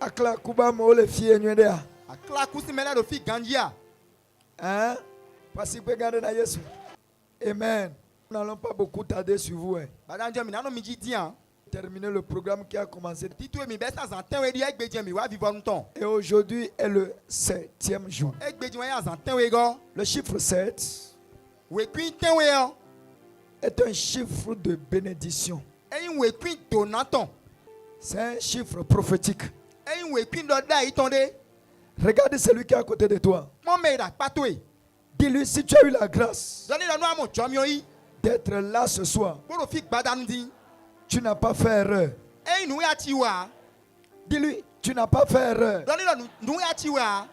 Akla kuba mo le fie nywedea. Akla kusi mele do fi gandia. Hein? Parce que regardez dans Jésus. Amen. Nous n'allons pas beaucoup tarder sur vous. Madame Dieu, minano mi dit hein. Terminer le programme qui a commencé. Titou mi besa zanten we di egbe Dieu mi wa vivre longtemps. Et aujourd'hui est le 7e jour. Egbe Dieu ya zanten we go. Le chiffre 7 We kwin ten we yo. est un chiffre de bénédiction. Eyin we kwin donaton. C'est un chiffre prophétique. Eyin we kwin do da itonde. Regarde celui qui est à côté de toi. Mon me da patwe. Dis-lui si tu as eu la grâce Doni la no amo jomio yi. d'être là ce soir, Boro fi gbadanu di. tu n'as pas fait erreur. Eyin nu ya ti wa. Dis-lui, tu n'as pas fait erreur. Doni la nu ya ti wa.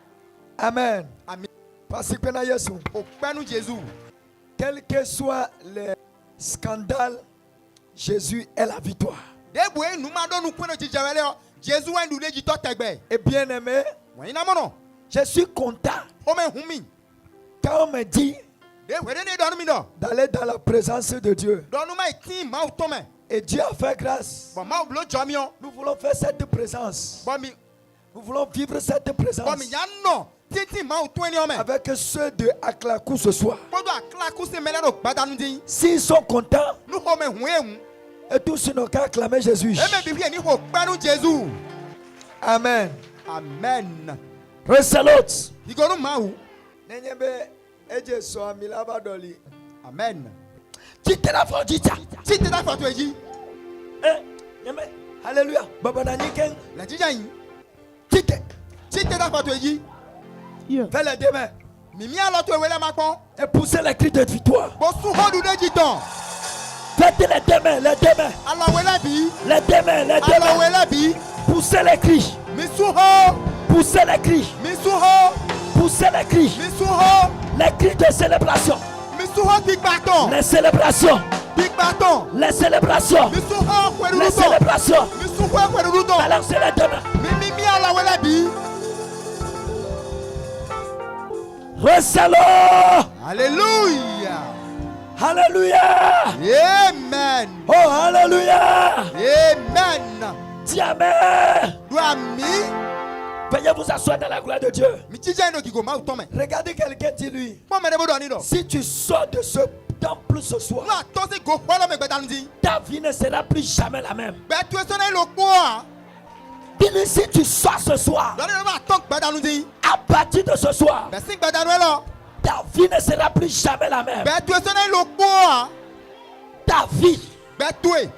Amen. Amen. Parce que dans Jésus, O penu Jésus. quels que soient les scandales, Jésus est la victoire. Debo e nu ma do nu kweno jijewele yo. Jésus wa ndu leji to tegbe. Et bien aimé, Wọ́n ina mono. je suis content O me humi. quand on me dit De wede ne donu mi do. d'aller dans la présence de Dieu. Donu ma itin ma to me. Et Dieu a fait grâce. Bon ma blo jomio. Nous voulons faire cette présence. Bon mi Nous voulons vivre cette présence bon mi ya no. Titi ma o to eni o me. avec ceux de Aklakou ce soir. Bodo akla ku se mele do gbadanu di. S'ils sont contents, Nu ho me hu ehun. et tous n'ont qu'à acclamer Jésus. E me bibi eni ho penu Jésus. Amen. Amen. Resalot. Igonu ma hu. Nenyebe eje so amilaba doli. Amen. Tite la fondita. Si te da fatu eji. Nyeme. Alléluia. Baba naniken. La jija yin. Tite. Si te da fatu eji. Fais les deux mains. Mimi alo to ewele ma pon. Et poussez les cris de victoire. Bo su hodu deji ton. Faites les deux mains, les deux mains. Alo wele bi. Les deux mains, les deux Alo mains. wele bi. Poussez les cris. Mi su ho. Poussez les cris. Mi su ho. Poussez les cris. Mi su ho. Les cris de célébration. Mi su ho big baton. Les célébrations. Big baton. Les célébrations. Mi su ho Les kweruruton. célébrations. Mi su ho kweruruton. Balancez les deux mains. Mi alo wele bi. Recevons. Alléluia. Alléluia. Amen. Oh, alléluia. Amen. Dis amen. Doa mi. Veuillez vous asseoir dans la gloire de Dieu. Mi jija ino kigo ma utome. Regardez quelqu'un, dis-lui. Mo me debo do ni do. Si tu sors de ce temple ce soir, La to se go holo me gbadanu di. ta vie ne sera plus jamais la même. Be tu eso na lo po a. Dis-lui si tu sors ce soir, Do ni ma to gbadanu di. à partir de ce soir, Be si gbadanu e lo. ta vie ne sera plus jamais la même. Be tu eso na lo po a. Ta vie Be tu e.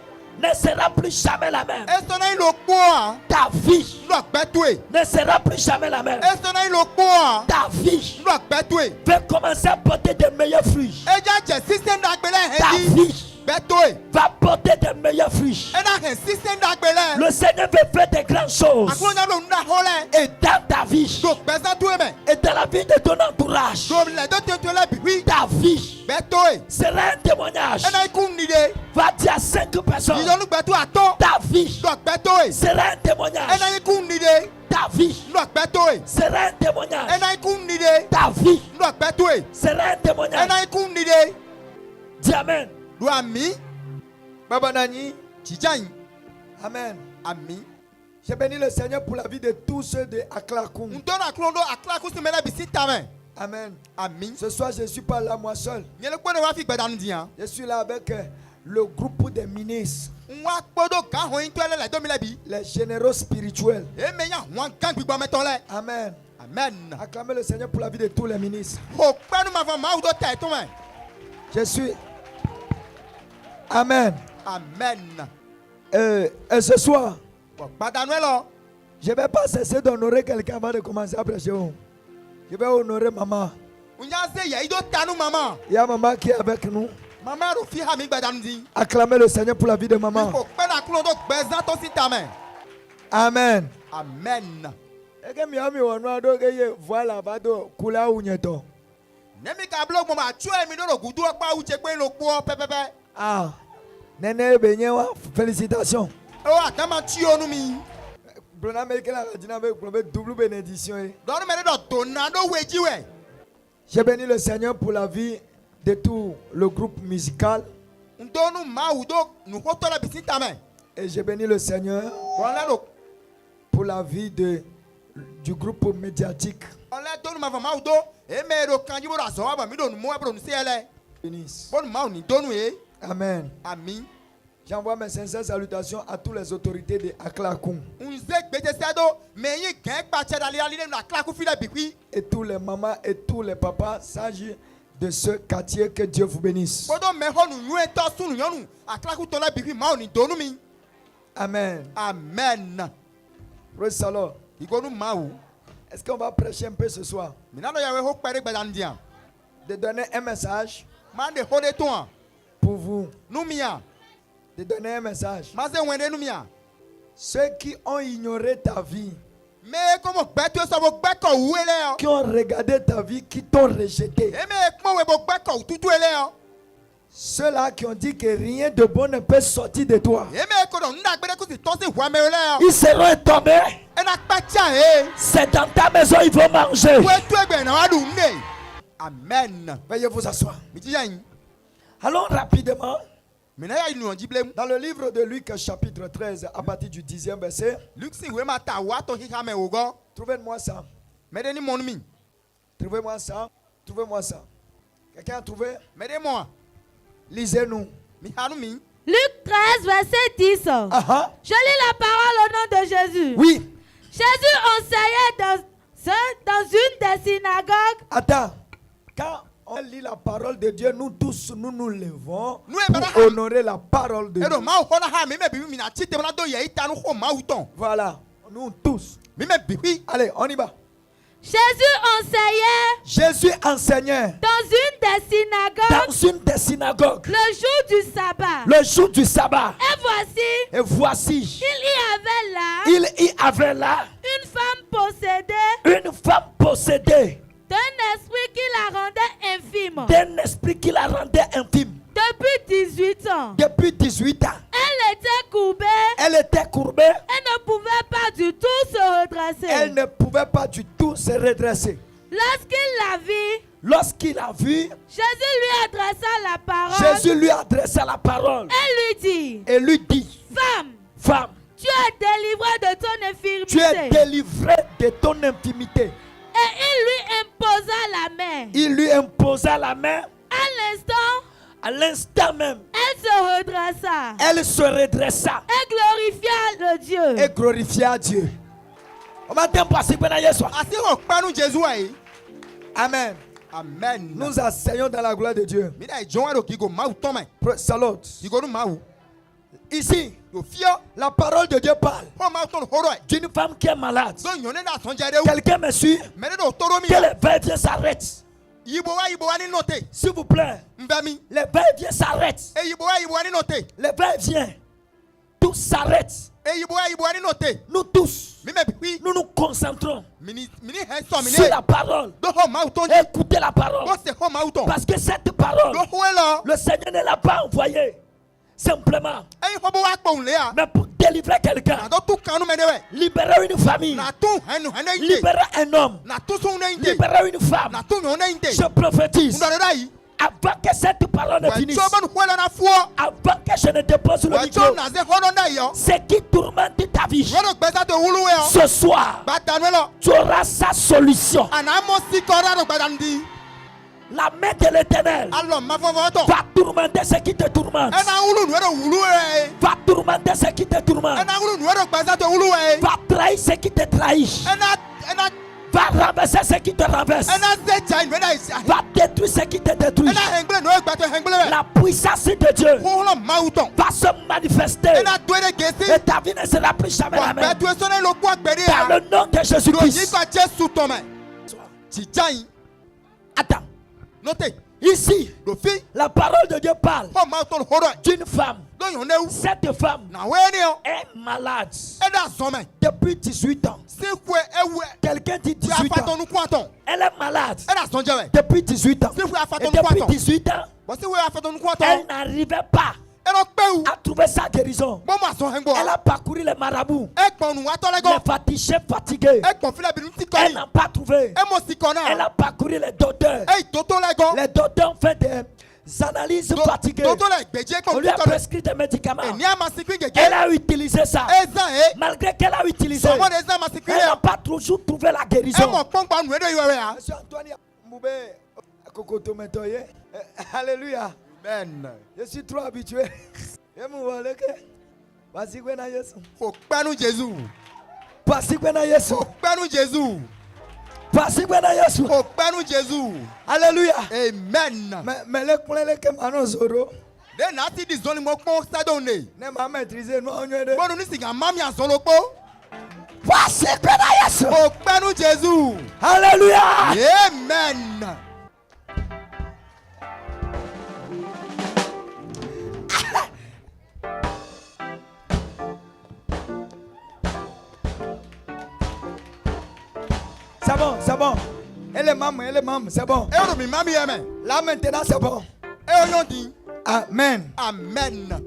ne sera plus jamais la même. Eso na lo po a. Ta vie Lo be tu e. ne sera plus jamais la même. Eso na lo po a. Ta vie Lo be tu e. va commencer à porter de meilleurs fruits. Eja je system da gbele Ta he di. vie Be tu e. va porter de meilleurs fruits. E na he system da gbele. Le Seigneur veut faire de grandes choses. Aklonya lo nda hole. Et dans ta vie, Do be za tu e me. et dans la vie de ton entourage, Do le do te le bi wi. ta vie Be tu e. sera un témoignage. E na ikun ni de. Va dire à 5 personnes, Ìyọnu gbẹ̀tú àtọ́. ta vie Lọ gbẹ́tọ́ ẹ̀. sera un témoignage. Ẹna ikú nìde. Ta vie Lọ gbẹ́tọ́ ẹ̀. sera un témoignage. Ẹna ikú nìde. Ta vie Lọ gbẹ́tọ́ ẹ̀. sera un témoignage. Ẹna ikú nìde. Dis amen. Lu àmì. Baba Nani. Jíjà yìí. Amen. Àmì. Je bénis le Seigneur pour la vie de tous ceux de Aklakoum. Ntọ́nà àkúròndó àkúràkú sí mẹ́lẹ́bí sí tamẹ̀. Amen. Àmì. Ce soir, je ne suis pas là moi seul. Nyẹ́lẹ́ gbọ́dọ̀ wá fi gbẹ̀dánù dìyàn. Je suis là avec le groupe des ministres, Nwa gbọ́dọ̀ gán hàn yín tó ẹlẹ́lẹ̀ tó mi lẹ́bi. les généraux spirituels. Èmi yàn wọ́n gán gbígbọ́ mẹ́tọ́ lẹ̀. Amen. Amen. Acclamez le Seigneur pour la vie de tous les ministres. Kò pẹ́nu máa fọ màá wùdó tẹ̀ tó mẹ́. Je suis. Amen. Amen. Et ce soir, Kò gbàdánù ẹ lọ. je ne vais pas cesser d'honorer quelqu'un avant de commencer à prêcher. Je vais honorer maman. Ǹjẹ́ ṣe yẹ idó tanú màmá? Il y a maman qui est avec nous. Màmá rò fi hàn mí gbẹ̀dánù di. Acclamez le Seigneur pour la vie de maman. Kò pẹ́nu àkúròndó gbẹ̀zán tó sí tamẹ̀. Amen. Amen. Voilà, va do kula unyeto. Nemi ka blog mama tu emi do gudu opa uche pe lo po pepepe. Ah. Nene benyewa, félicitations. O atama ti onu mi. Brona Americain la dina avec double bénédiction. Do me do tonado weji we. Je bénis le Seigneur pour la vie de tout le groupe musical. Ndonu ma udo nu hoto la bisita me. Et je bénis le Seigneur Brona do pour la vie du groupe médiatique. Ọlẹ́ dónú ma fọ máa do. Èmi èrò kan jí bó ra sọ wá bọ̀ mí dònú mú ẹ̀bùrọ̀ ní sí ẹlẹ́. Bénisse. Bọ́ọ̀nù máa ò ní dónú yé. Amen. Àmín. J'envoie mes sincères salutations à toutes les autorités de Aklakoum Nze gbèdé sẹ́dọ̀ mẹ̀yìn gẹ́ gbàtsẹ́ dalẹ́ alẹ́ nínú àkàkú fílẹ̀ bìkú. et tous les mamans et tous les papas sages de ce quartier. Que Dieu vous bénisse. Bọ́dọ̀ mẹ́họ́nù yún ẹ̀tọ́ sunu yọ́nù àkàkú tọ́lẹ̀ bìkú máa ò ní dónú mi. Amen. Amen. Praise the Lord. Ìgbónú máa wò. Est-ce qu'on va prêcher un peu ce soir? Mìíràn yàrá ó pẹ́rẹ́ gbẹ̀dándiàn. De donner un message Máa ń de hóde tó hàn. pour vous. Númìyàn. De donner un message. Máa ṣe wẹ̀ndé númìyàn. Ceux qui ont ignoré ta vie, Mẹ́ kó mo gbẹ́ tó sọ mo gbẹ́kọ̀ wú ẹlẹ́ yọ. qui ont regardé ta vie, qui t'ont rejeté. Èmi kpọ́n wẹ̀ mo gbẹ́kọ̀ tútù ẹlẹ́ yọ. Ceux-là qui ont dit que rien de bon ne peut sortir de toi. Èmi kò dọ̀ nínú àgbẹ̀dẹ kó sì tọ́ sí ìwà mẹ́rin lẹ́ yọ. Ils seront étonnés. Ẹnà pàtsà ẹ̀. C'est dans ta maison ils vont manger. Wọ́n tó ẹgbẹ̀ náà wá dùn ní. Amen. Veuillez vous asseoir. Mi ti yà yín. Allons rapidement Mìíràn yà yín nìyànjú bilẹ̀ mu. dans le livre de Luc chapitre 13 à partir du 10e verset. Luke sì wé máa ta àwọn àtọ̀ kíkà mẹ́ wò gọ́. Trouvez-moi ça. Mẹ́dẹ́ ní mọ́nú mi. Trouvez-moi ça. Trouvez-moi ça. Quelqu'un a trouvé? Mẹ́dẹ́ mọ́ a. Lisez-nous. Mi hanu mi. Luc 13, verset 10. Ah Je lis la parole au nom de Jésus. oui. Jésus enseignait dans une des synagogues. Attends. Quand on lit la parole de Dieu, nous tous, nous nous levons Nous, eh, pour madame. honorer la parole de Ẹ̀rọ Dieu. máa hó náà ha mi mẹ́ bìbí mi nà tí tẹ̀wọ́n náà dọ̀ yẹ ìtanu kó máa wù tán. Voilà. Nous tous. Mi mẹ́ bìbí. Allez, on y va. Jésus enseignait Jésus enseignait dans une des synagogues Dans une des synagogues, le jour du sabbat. le jour du sabbat. Et voici, Et voici, il y avait là il y avait là une femme possédée une femme possédée d'un esprit qui la rendait infime d'un esprit qui la rendait infime. depuis 18 ans. Depuis 18 ans, Elle était courbée elle était courbée. et ne pouvait pas du tout se redresser. Elle ne pouvait pas du tout se redresser. Lorsqu'il la vit, Lorsqu'il a vu, Jésus lui adressa la parole Jésus lui adressa la parole et lui dit, et lui dit, Femme, femme, tu es délivrée de ton tu es infirmité. délivrée de ton intimité. Et il lui imposa la main. Il lui imposa la main. À l'instant, À l'instant même, elle se redressa elle se redressa et glorifia le Dieu. Et glorifia Dieu. on m'a dit passer pendant hier soir. Àti ò pẹ́nu Jésù ẹ̀. Amen. Amen. Nous enseignons dans la gloire de Dieu. Mi dà ìjọ ẹ̀rọ kíkó máa wù tán mẹ́. Salut. Kíkó ní máa wù. Ici, Yóò fíọ́. la parole de Dieu parle Kó máa tán hóró ẹ̀. D'une femme qui est malade. Dó yàn ní dà sàn jáde wù. Quelqu'un me suit? Mẹ́rin dò tóró mi Que yà. le va-et-vient s'arrête. Yibo wa ní nọ̀tẹ̀. S'il vous plaît, Nbẹ mi. le va-et-vient s'arrête. E yibo wa ní nọ̀tẹ̀. Le va-et-vient, tout s'arrête. E yibo wa ní nọ̀tẹ̀. Nous tous, Mi mẹ́ bìbí. nous nous concentrons Mi ní hẹ́ sọ mi ní. sur la parole. Dó hó máa wù tán jẹ́. Écoutez la parole. Dó sè hó máa wù tán. Parce que cette parole, Dó hó ẹ lọ. le Seigneur ne l'a pas envoyée simplement, Ẹyin hó bó wá kpọ̀hún lé à. mais pour délivrer quelqu'un, Nà dó tún kanu mẹ́ dẹ́ wẹ̀. libérer une famille, Nà tún hẹ́nu hẹ́nẹ́ yín dé. libérer un homme, Nà tún sún hẹ́nẹ́ yín dé. libérer une femme. Nà tún yàn hẹ́nẹ́ yín dé. Je prophétise, Ndọ̀dọ̀ yìí. avant que cette parole ne Wẹ̀ finisse, tí o bá nu hó ẹ lọ na fún ọ. avant que je ne dépose le Wẹ̀ tí o micro, nà se hó lọ ndá yìí ọ. ce qui tourmente ta vie, Wọ́n gbẹ́sà tó wúlú wẹ̀ ọ. ce soir, Bá dànù ẹ lọ. tu auras sa solution. Àná mọ̀ sí kọ́ra ló gbẹ́dà ndí. La main de l'Éternel Alọ̀ ma fọwọ́ tọ̀. va tourmenter ce qui te tourmente. Ẹ na wúlú nu ẹ lọ wúlú ẹ. Va tourmenter ce qui te Ẹ tourmente. na wúlú nu ẹ lọ gbẹ́sà tó wúlú ẹ. Va trahir ce qui te trahit. Ẹ na Va renverser ce qui te renverse. ẹ na se jà ìwé náà ìsì. Va détruire ce qui te détruit. Ẹ na hẹ̀ngbẹ́lẹ̀ nu ẹ gbàtọ̀ hẹ̀ngbẹ́lẹ̀ wẹ̀. La puissance de Dieu Wọ́n máa wù tán. va se manifester. Ẹ na tó ẹ gẹ̀ẹ́sì. Et ta vie ne sera plus jamais Wà la bẹ́ẹ̀ même. tó ẹ sọ́nà ló kú àgbẹ̀rẹ̀ Dans yà. le nom de Lòyìn Jésus-Christ. kan Jésù tọ̀ mẹ́. Tì já yín. Attends. Nọ́tẹ̀. Ici, Lòfin. la parole de Dieu parle Wọ́n máa tọ̀ hóró ẹ̀. d'une femme. Lóyún náà wù. Cette femme Nà wẹ́ ni ọ. est malade Ẹ dà sọ mẹ́. depuis 18 ans. Síkú ẹ wú ẹ. Quelqu'un dit Fi 18 ans. afatọ̀nu kú àtọ̀. Elle est malade Ẹ dà sọ jẹ́ wẹ̀. depuis 18 ans. Si vous avez fait Et ton depuis poiton. 18 ans, Wọ́n sì wẹ́ afatọ̀nu kú àtọ̀. elle n'arrivait pas Ẹ lọ pẹ́ wù. à trouver sa guérison. Bọ́ máa sọ hẹ́ngbọ́. Elle a parcouru les marabouts, Ẹ gbọ̀n nu wa tọ́lẹ́gọ́. les fatigués, fatigués. Ẹ gbọ̀n filẹ̀ bìrì ti kọ́ Elle yìí. n'a pas trouvé. Ẹ mọ̀ sí kọ́ Elle náà. a parcouru les docteurs. Ẹ ìtótó lẹ́gọ́. Les docteurs ont fait analyses fatiguées. Toto la gbedje On ko lui a tutole. prescrit des médicaments. E ni amasikwi gege. Elle a utilisé ça. Eza e. Malgré qu'elle a utilisé, Somo de eza amasikwi elle n'a ya. pas toujours trouvé la E guérison. mo pongpa nu edo iwewe ya. Monsieur Antoine Moubé, Kokoto Metoye. Alléluia. Amen. Je suis trop habitué. Et mon voilà que. Vas-y, Gwena Yesu. Fo panu Jésus. Vas-y, Gwena Yesu. Fo panu Jésus. Vas-y, Gwena Yesu. Fo panu Jésus. Alléluia. Amen. Mais les couleurs que Manon Zoro. De na ti di zoni mo pon sadone. Ne m'a maîtrisé, non, on y est. Bonu ni singa mami azolo po. Voici Gwena Yesu. Fo panu Jésus. Alléluia. Amen. C'est bon, c'est bon. Elle est maman, c'est bon. E o mi mami eme. Là maintenant, c'est bon. E o yon di. Amen. Amen.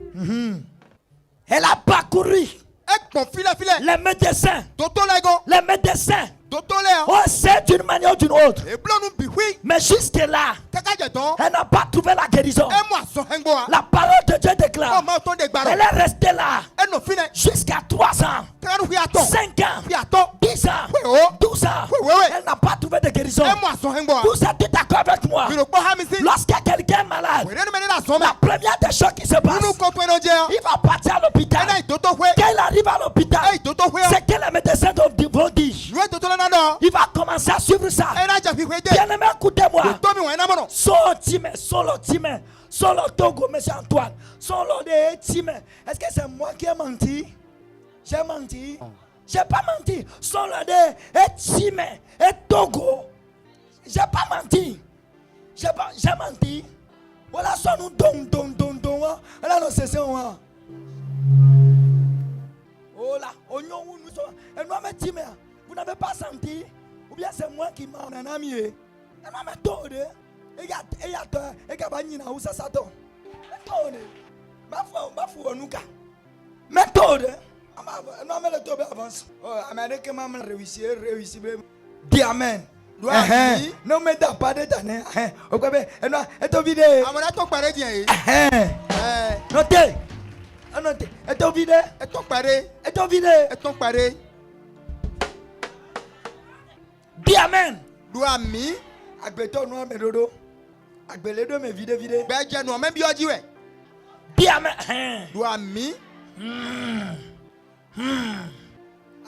Elle a parcouru E pon file. les médecins. Toto la go. Les médecins. Toto le. On sait d'une manière ou d'une autre. E blo nu bihui. Mais jusque-là, Kaka je ton. elle n'a pas trouvé la guérison. E mo aso hengbo a. La parole de Dieu O déclare. ma ton de gbaro. Elle est restée là E no fine. jusqu'à 3 ans, Kaka nu hu aton. 5 ans, Fi aton. 10 ans, Oui, oh. 12 ans. Oui. Elle n'a pas trouvé de guérison. E mo aso hengbo a. Vous êtes d'accord avec moi? Biro po ha mi si. Lorsque quelqu'un est malade, We ne me na so me. la première des choses qui se passe, Nu ko pe no je. il va partir à l'hôpital. E na toto hwe. Quand il arrive à l'hôpital, E toto hwe. c'est que les médecins vont dire, Nu toto la na do. il va commencer à suivre ça. E na ja fi hwe de. Bien aimé, écoutez-moi. To mi won na mo no. Solo time, solo Togo, monsieur Antoine, solo de time. Est-ce que c'est moi qui ai menti? J'ai menti. J'ai pas menti. Solo de time et Togo. J'ai pas menti. J'ai menti. Voilà, ça nous don. Là, nous c'est ça. Oh là, oignon, nous sommes. Et nous avons dit, vous n'avez pas senti? Ou bien c'est moi qui m'a. On a un ami. Et nous avons dit, Et il y a Banina où ça s'attend. Ma foi, nous. méthode. Non, mais le tobe avance. Oh, Américain m'a réussi. Dis Amen. Non, mais t'as pas de tanné. Ok, et non, et ton vidéo. Amona to pare di e. Notez. Notez. Et ton vidéo. E to pare. Et ton vidéo. E to pare. Dis Amen. Do ami. Agbeto noir me dodo. Agbeledo me vide. Be je no me bi oji we. Dis Amen. Do ami.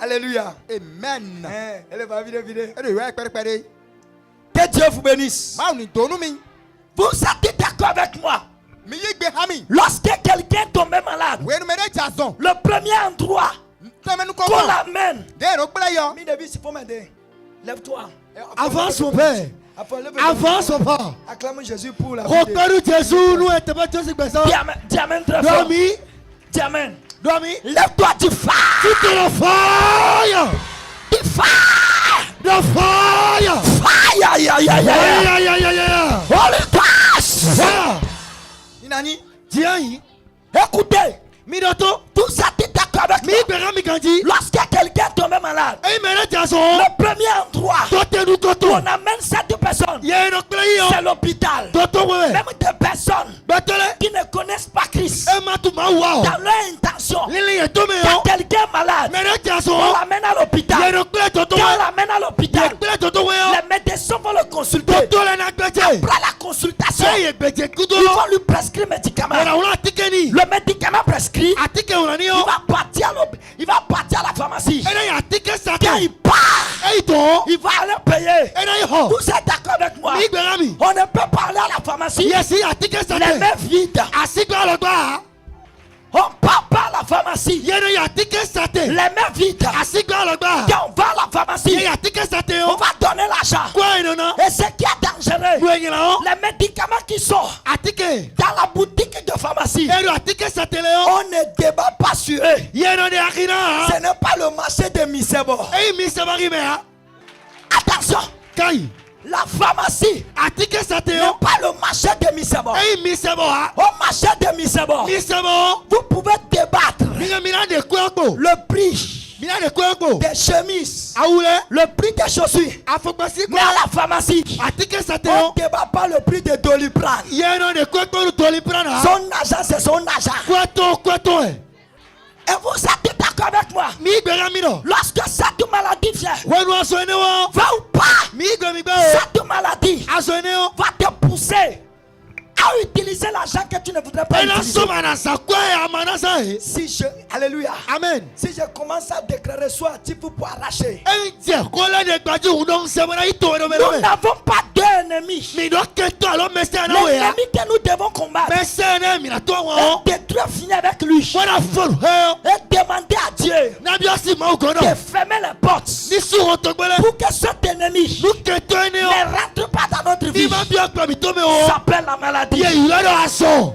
Alléluia. Amen. Elle va vide. E de we pere. Que Dieu vous bénisse. Ma ni tonu mi. Vous êtes d'accord avec moi? Mi yi gbe ha mi. Lorsque quelqu'un tombe malade, We nu me de jason. le premier endroit Teme nu ko qu'on mo. l'amène, De ro pele yo. Mi devis pour m'aider. lève-toi. Avance mon père. Avance mon père. Acclame Jésus pour la vie. Repère Jésus, nous étions pas tous personnes. Dis Amen très fort. Dormi, Dis Amen. dormi. Lève-toi, dis fire. Tout est la fire. Dis fire. La fire. Fire. Aïe, aïe, aïe, aïe. Aïe, aïe, aïe, aïe, aïe. Holy Ghost. Fire. Inani. Tiens, Écoutez, Midoto. tout ça t'es d'accord avec Mi moi. bera mi kandi. Lorsque quelqu'un tombe malade, Aïe, mais là, Jason. le premier endroit Tote nous koto. où on amène cette personne, Y'a une autre place. c'est l'hôpital. Toto, ouais. Même des personnes Batele. qui ne connaissent pas Christ, Emma, tu m'as wow. dans leur intention, Lili est tombé. quand quelqu'un est malade, Mais là, Jason. on l'amène à Y'a l'hôpital. une autre place, Toto, Quand on ouais. l'amène à Y'a l'hôpital, une place, Toto, ouais. les médecins vont le consulter. Toto, là, n'a pas été. Après la consultation, Aïe, bete, kudo. ils vont lui prescrire médicaments. Ona una tikeni. Le médicament prescrit, Atike una ni il o. va partir à la pharmacie. Ena ya atike Quand sate. il part, Ei to. il va aller payer. Ena yi ho. Vous êtes d'accord avec moi? Mi gbera mi. On ne peut pas aller à la pharmacie Yesi atike les sate. mains vides. Asigba lo gba. On part pas à la pharmacie Yena ya atike sate. les mains vides. Asigba lo gba. Quand on va à la pharmacie, Ye ya atike sate on o. va donner l'argent. Kwa enono. Et ce qui est dangereux, Mwenye la o. les médicaments qui sont Atike. dans la boutique de pharmacie, Eno atike sate le o. On ne débat pas sur eux. Yeno de akina. Ce n'est pas le marché de Misebo. Ei mi sabari me ha. attention, Kai. la pharmacie Atike sate n'est o. pas le marché de Misebo. Ei mi sabo ha. Au marché de Misebo, Mi sabo. vous pouvez débattre Mi mina de kwa ko. Le prix Mina de kweko. des chemises, Aoule. le prix des chaussures. Afokbasi Mais à la pharmacie, Atike on ne sateo. débat pas le prix de Doliprane. Yeno de kweko toli prana. Son argent, c'est son argent. Kweto. Et vous êtes d'accord avec moi? Mi gbera mino. Lorsque cette maladie vient, Wenu aso ene wo. va ou pas, Mi gbe mi gbe o. cette maladie Aso ene o. va te pousser à utiliser l'argent que tu ne voudrais pas Ena utiliser. soma na sakwa ya manasa e. Si je, alléluia, Amen. si je commence à déclarer soit actif pour arracher, Enje kola de gbaji uno semana ito eno nous melo. n'avons pas deux ennemis. Mi do keto alo mese na we ya. L'ennemi que nous devons combattre Mese na mi na to wo. et détruire, finir avec lui Wana folu he. et demander à Dieu Na bi osi ma ukono. de fermer les portes Ni suro to gbele. pour que cet ennemi Nu keto ene o. ne rentre pas dans notre Ni vie. ma bi akpa mi to me Ça o. s'appelle la maladie. Ye yula do aso.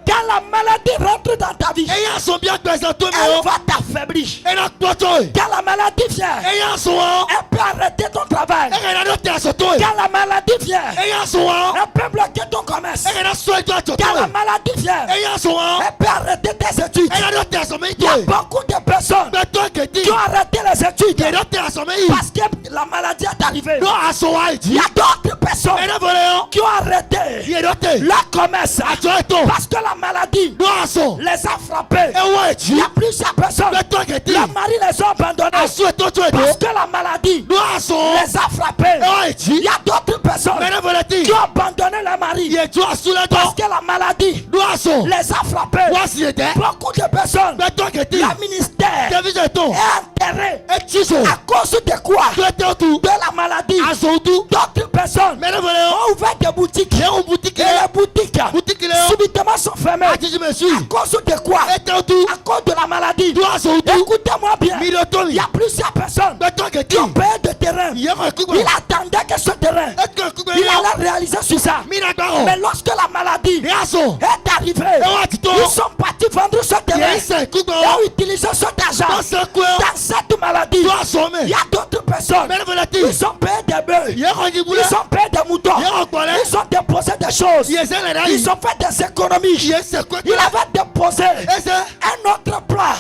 Quand la maladie rentre dans ta vie, Eya so bi akpa sa to me elle o. va t'affaiblir. Ena kpoto e. Quand la maladie vient, Eya so o. elle peut arrêter ton travail. Ega na do te aso to e. Quand la maladie vient, Eya so o. elle peut bloquer ton commerce. Ega na so eto ato to Quand la e. maladie vient, Eya so o. elle peut arrêter tes études. Ega do te aso me Il to y a e. beaucoup de personnes Beto keti. qui ont arrêté les études Ye do te aso me yi. parce que la maladie est arrivée. Do aso wa Il iti. y a d'autres personnes Ena vole o. qui ont arrêté Ye do te. leur commerce Ato eto. parce que la maladie Do aso. les a frappés. Ewa Il iti. y a plusieurs personnes. Beto keti. Les maris les ont abandonnés Aso eto to eto. parce que la maladie Do aso. les a frappés. Ewa Il iti. y a d'autres personnes Ena vole ti. qui ont abandonné les maris Ye to aso le parce to. que la maladie Do aso. les a frappés. Wa si ete. Beaucoup de personnes, Beto keti. le ministère David eto. est enterré Eti so. à cause de quoi? Do eto tu. De la maladie. Aso tu. D'autres personnes Mena vole o. ont ouvert des boutiques Ye un boutique et le. les boutiques Boutique le o. subitement sont fermées. Ati me suis. À cause de quoi? Eto tu. À cause de la maladie. Do aso tu. Écoutez-moi bien. Mi do to Il mi. y a plusieurs personnes Beto qui keti. ont payé de terrain. Ye ko ku Il gba. attendait que ce terrain, Eko ku gba. il allait réaliser sur ça. Mi na gba o. Mais lorsque la maladie Ye aso. est arrivée, Ewa ti to. ils sont partis vendre ce terrain Ye se ku gba et o. ont utilisé cet argent Do se ku o. dans cette maladie. Do aso Il y me. a d'autres personnes. Mena vole ti. Ils ont payé des bœufs. Ye ko ji bule. Ils ont payé des moutons. Ye ko pole. Ils ont déposé des choses. Ye se le dai. Ils ont fait des économies. Ye se ku. Il avait déposé Ese. un autre plan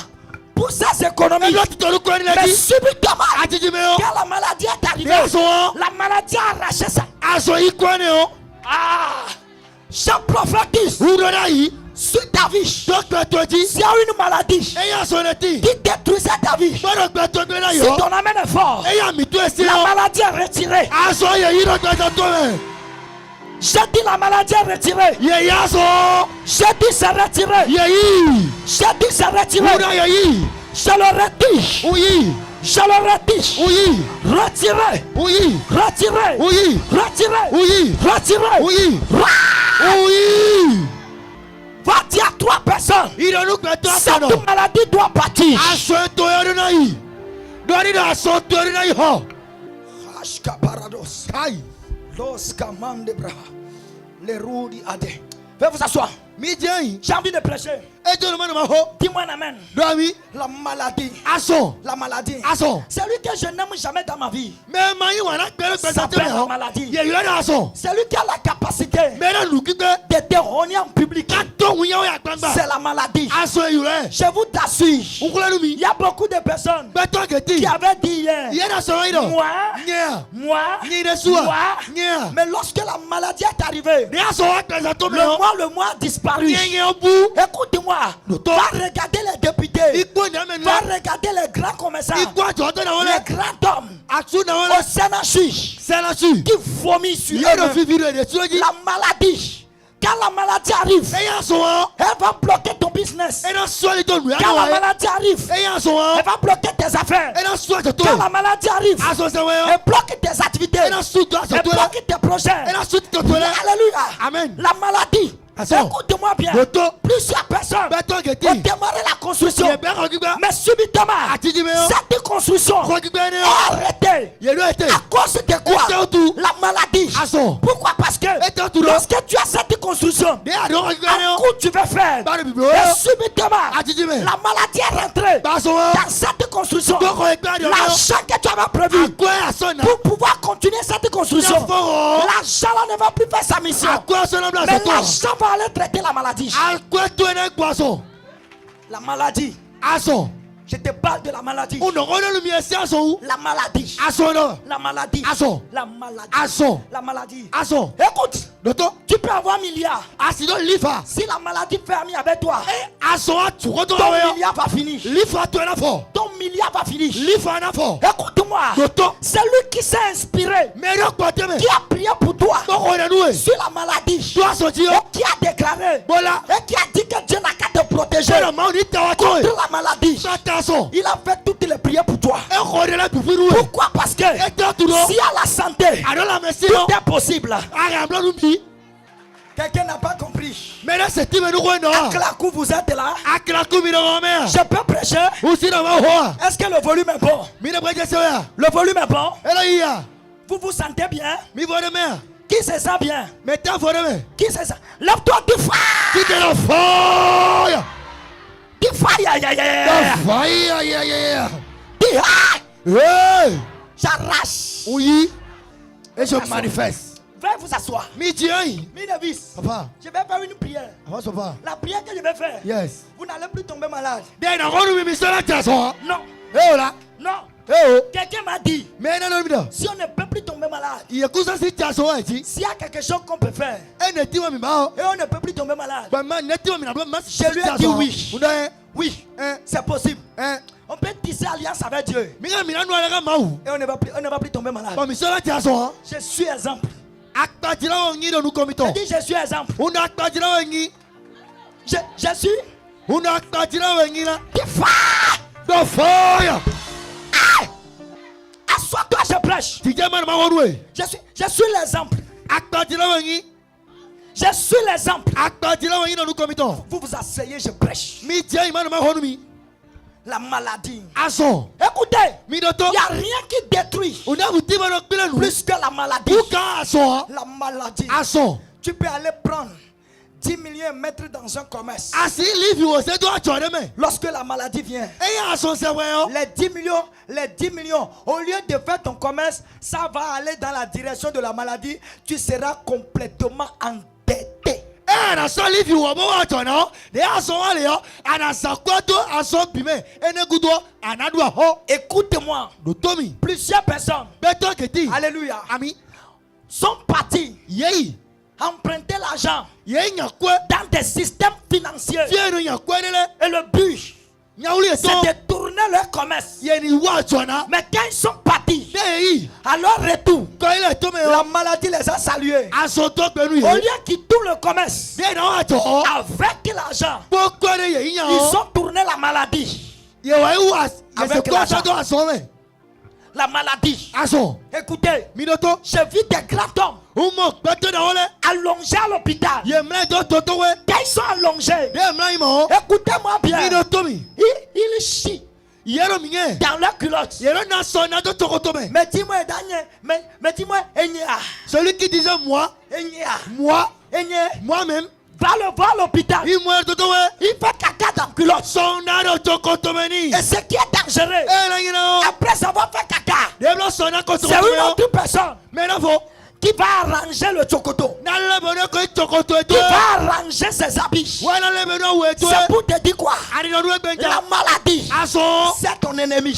pour ces économies. Ejo ti to lu ko ni le Mais di. subitement, Ati ji me o. quand la maladie est Ye arrivée, aso o. la maladie a arraché ça. Aso yi ko ni o. Ah, je prophétise Udo na yi. sur ta vie. Do pe to ji. S'il y a une maladie Eya aso le ti. qui détruisait ta vie, Gbọ́dọ̀ gbẹ tó gbé si láyọ̀. ton amène est fort, Eya mi tó ẹsẹ̀ la o. maladie est retirée. Aṣọ yẹ̀yí lọ gbẹdọ̀ tó rẹ̀. J'ai dit la maladie est retirée. Yẹ̀yí aṣọ. J'ai dit c'est retiré. Yẹ̀yí. J'ai dit c'est retiré. Wúdà yẹ̀yí. Je le retire. Oyi. Je le retire. Oyi. Retiré. Oyi. Retiré. Oyi. Retiré. Oyi. Retiré. Oyi. Rah! Oyi. Va dire à 3 personnes. Ìdọ̀nù gbẹ̀tọ̀ àtọ̀nà. Cette maladie doit partir. Aṣọ ètò ẹrú náà yìí. Dọ́ni náà aṣọ tó ẹrú náà yìí hàn. Ashka parados. Káyì. Los kamande bra. Les roudi ade. Faites vous asseoir. Mi jẹ́ yìí. J'ai envie de prêcher. Ejò ló mẹ́nu máa hó. Dis-moi un amen. Dọ́mi. La maladie. Aṣọ. La maladie. Aṣọ. Celui que je n'aime jamais dans ma vie. Mẹ́ẹ̀ máa yín wà náà gbẹ̀rẹ̀ gbẹ̀sẹ̀ tó S'appelle yẹ la hàn. maladie. Yẹ̀yí lọ́dọ̀ aṣọ. Celui qui a la capacité Mẹ́rẹ̀ lù gbígbẹ́. de te rogner en public. Ká tóhun yẹn ó yà gbangba. C'est la maladie. Aṣọ èyí rẹ̀. Je vous t'assure. Nkúlẹ́nu mi. Il y a beaucoup de personnes Gbẹ́tọ̀ kẹ̀tì. qui avaient dit hier. Ìyẹn náà sọ̀rọ̀ yìí dọ̀. Moi. Nyẹ́. Moi. Nyẹ́ ìdẹ sùwà. Moi. Nyẹ́. Mais lorsque la maladie est arrivée, Ní aṣọ wa gbẹ̀sẹ̀ tó mi hàn. le mois a disparu. Nyẹ́ yẹn bú. Écoute-moi. Lòtọ́. Va regarder les députés. Igbó ní ẹ̀mẹ̀ Va nílẹ̀. regarder les grands commerçants. Igbó àjọ tó náà wọlé. Les grands hommes. Àtú náà Au wọlé. Sénat juge Sẹ́nàṣì. qui vomit sur Yóò dọ̀ eux. fi fídíò èdè tí ó jí. La maladie. Quand la maladie arrive, Ẹ̀yà aṣọ wọn. elle va bloquer ton business. Ẹ̀nà sọ ní tó nù. Quand la maladie arrive, Ẹ̀yà aṣọ wọn. elle va bloquer tes affaires. Ẹ̀nà sọ àjọ tó. Quand la maladie arrive, Aṣọ sẹ́wọ̀n elle yẹn. bloque tes activités. Ẹ̀nà sọ tó aṣọ Elle tó lẹ. bloque tes projets. Ẹ̀nà sọ tó tó lẹ. Alléluia. Amen. La maladie. Attends. Écoute-moi bien. Lòtọ́. Plusieurs personnes Gbẹ́tọ̀ kẹ̀tì. ont démarré la construction. Yẹ̀ bẹ́ẹ̀ kọ́ gbígbá. Mais subitement, Àti jí mi yọ. cette construction Kọ́ gbígbá ni est yọ. arrêtée. Yẹ̀lú ètè. À cause de quoi? Ètè òtù. La maladie. Aṣọ. Pourquoi? Parce que Ètè òtù lọ. lorsque tu as cette construction, Ní àdó kọ́ gbígbá ni un yọ. coup tu veux faire. Báwo ni bìbí Et wọ́n. subitement, Àti jí mi. la maladie est rentrée Báṣọ wọn. dans cette construction. Dọ́kọ̀ ẹgbẹ́ àdó yọ. L'argent que tu avais prévu Àgọ́ ẹ̀ aṣọ náà. pour pouvoir continuer cette construction, Ní fọ́rọ̀. l'argent là ne va plus faire sa mission. Àgọ́ aṣọ náà bí Mais aṣọ tó. l'argent va aller traiter la maladie. Àgọ́ ètò ẹ̀ gbọ́ aṣọ. La maladie, Aṣọ. Je te parle de la maladie. La maladie. La maladie. La maladie. La maladie. Écoute. Tu peux avoir milliard. Si la maladie ferme avec toi, ton milliard va finir. Ton milliard va finir. Écoute-moi. Celui qui s'est inspiré, qui a prié pour toi sur la maladie, et qui a déclaré, et qui a dit que Dieu n'a qu'à te protéger contre la maladie. Il a fait toutes les prières pour toi. Pourquoi? Parce que si à la santé, tout est possible. Quelqu'un n'a pas compris. À Klakou, vous êtes là. Je peux prêcher. Est-ce que le volume est bon? Le volume est bon. Vous vous sentez bien? Qui se sent bien? Qui se sent? Lève-toi du fire. Du fire. J'arrache. Oui. Et je manifeste. Veuillez vous asseoir. Minevis. Papa. Je vais faire une prière. Papa. La prière que je vais faire. Yes. Vous n'allez plus tomber malade. Non. Non. Non. Oh. Quelqu'un m'a dit, Mais non, si on ne peut plus tomber malade, il y a s'il y a quelque chose qu'on peut faire, et on ne peut plus tomber malade, je lui ai dit oui. Oui, c'est possible. On peut tisser alliance avec Dieu. Et on ne va plus tomber malade. Je suis exemple. Je dis je suis exemple. Je suis. Assois-toi, je prêche. Je suis l'exemple. Je suis l'exemple. Vous vous asseyez, je prêche. La maladie. Écoutez, il n'y a rien qui détruit plus que la maladie. La maladie. Tu peux aller prendre 10 millions et mettre dans un commerce. Lorsque la maladie vient, les 10 millions, au lieu de faire ton commerce, ça va aller dans la direction de la maladie. Tu seras complètement endetté. Écoute-moi. Plusieurs personnes, alléluia, sont partis emprunter l'argent dans des systèmes financiers. Et le but, c'est de tourner leur commerce. Mais quand ils sont partis, à leur retour, la maladie les a salués. Au lieu qu'ils tournent le commerce avec l'argent, ils ont tourné la maladie. Avec l'argent. La maladie. Écoutez, j'ai vu des grands hommes allongés à l'hôpital. Quand ils sont allongés, écoutez-moi bien, ils chient dans leur culotte. Mais dis-moi, Daniel, mais dis-moi, Celui qui disait moi-même, va le voir à l'hôpital. Il fait caca dans la culotte. Et ce qui est dangereux, après avoir fait caca, c'est une autre personne qui va arranger le chocoto, qui va arranger ses habits. C'est pour te dire quoi? La maladie, c'est ton ennemi.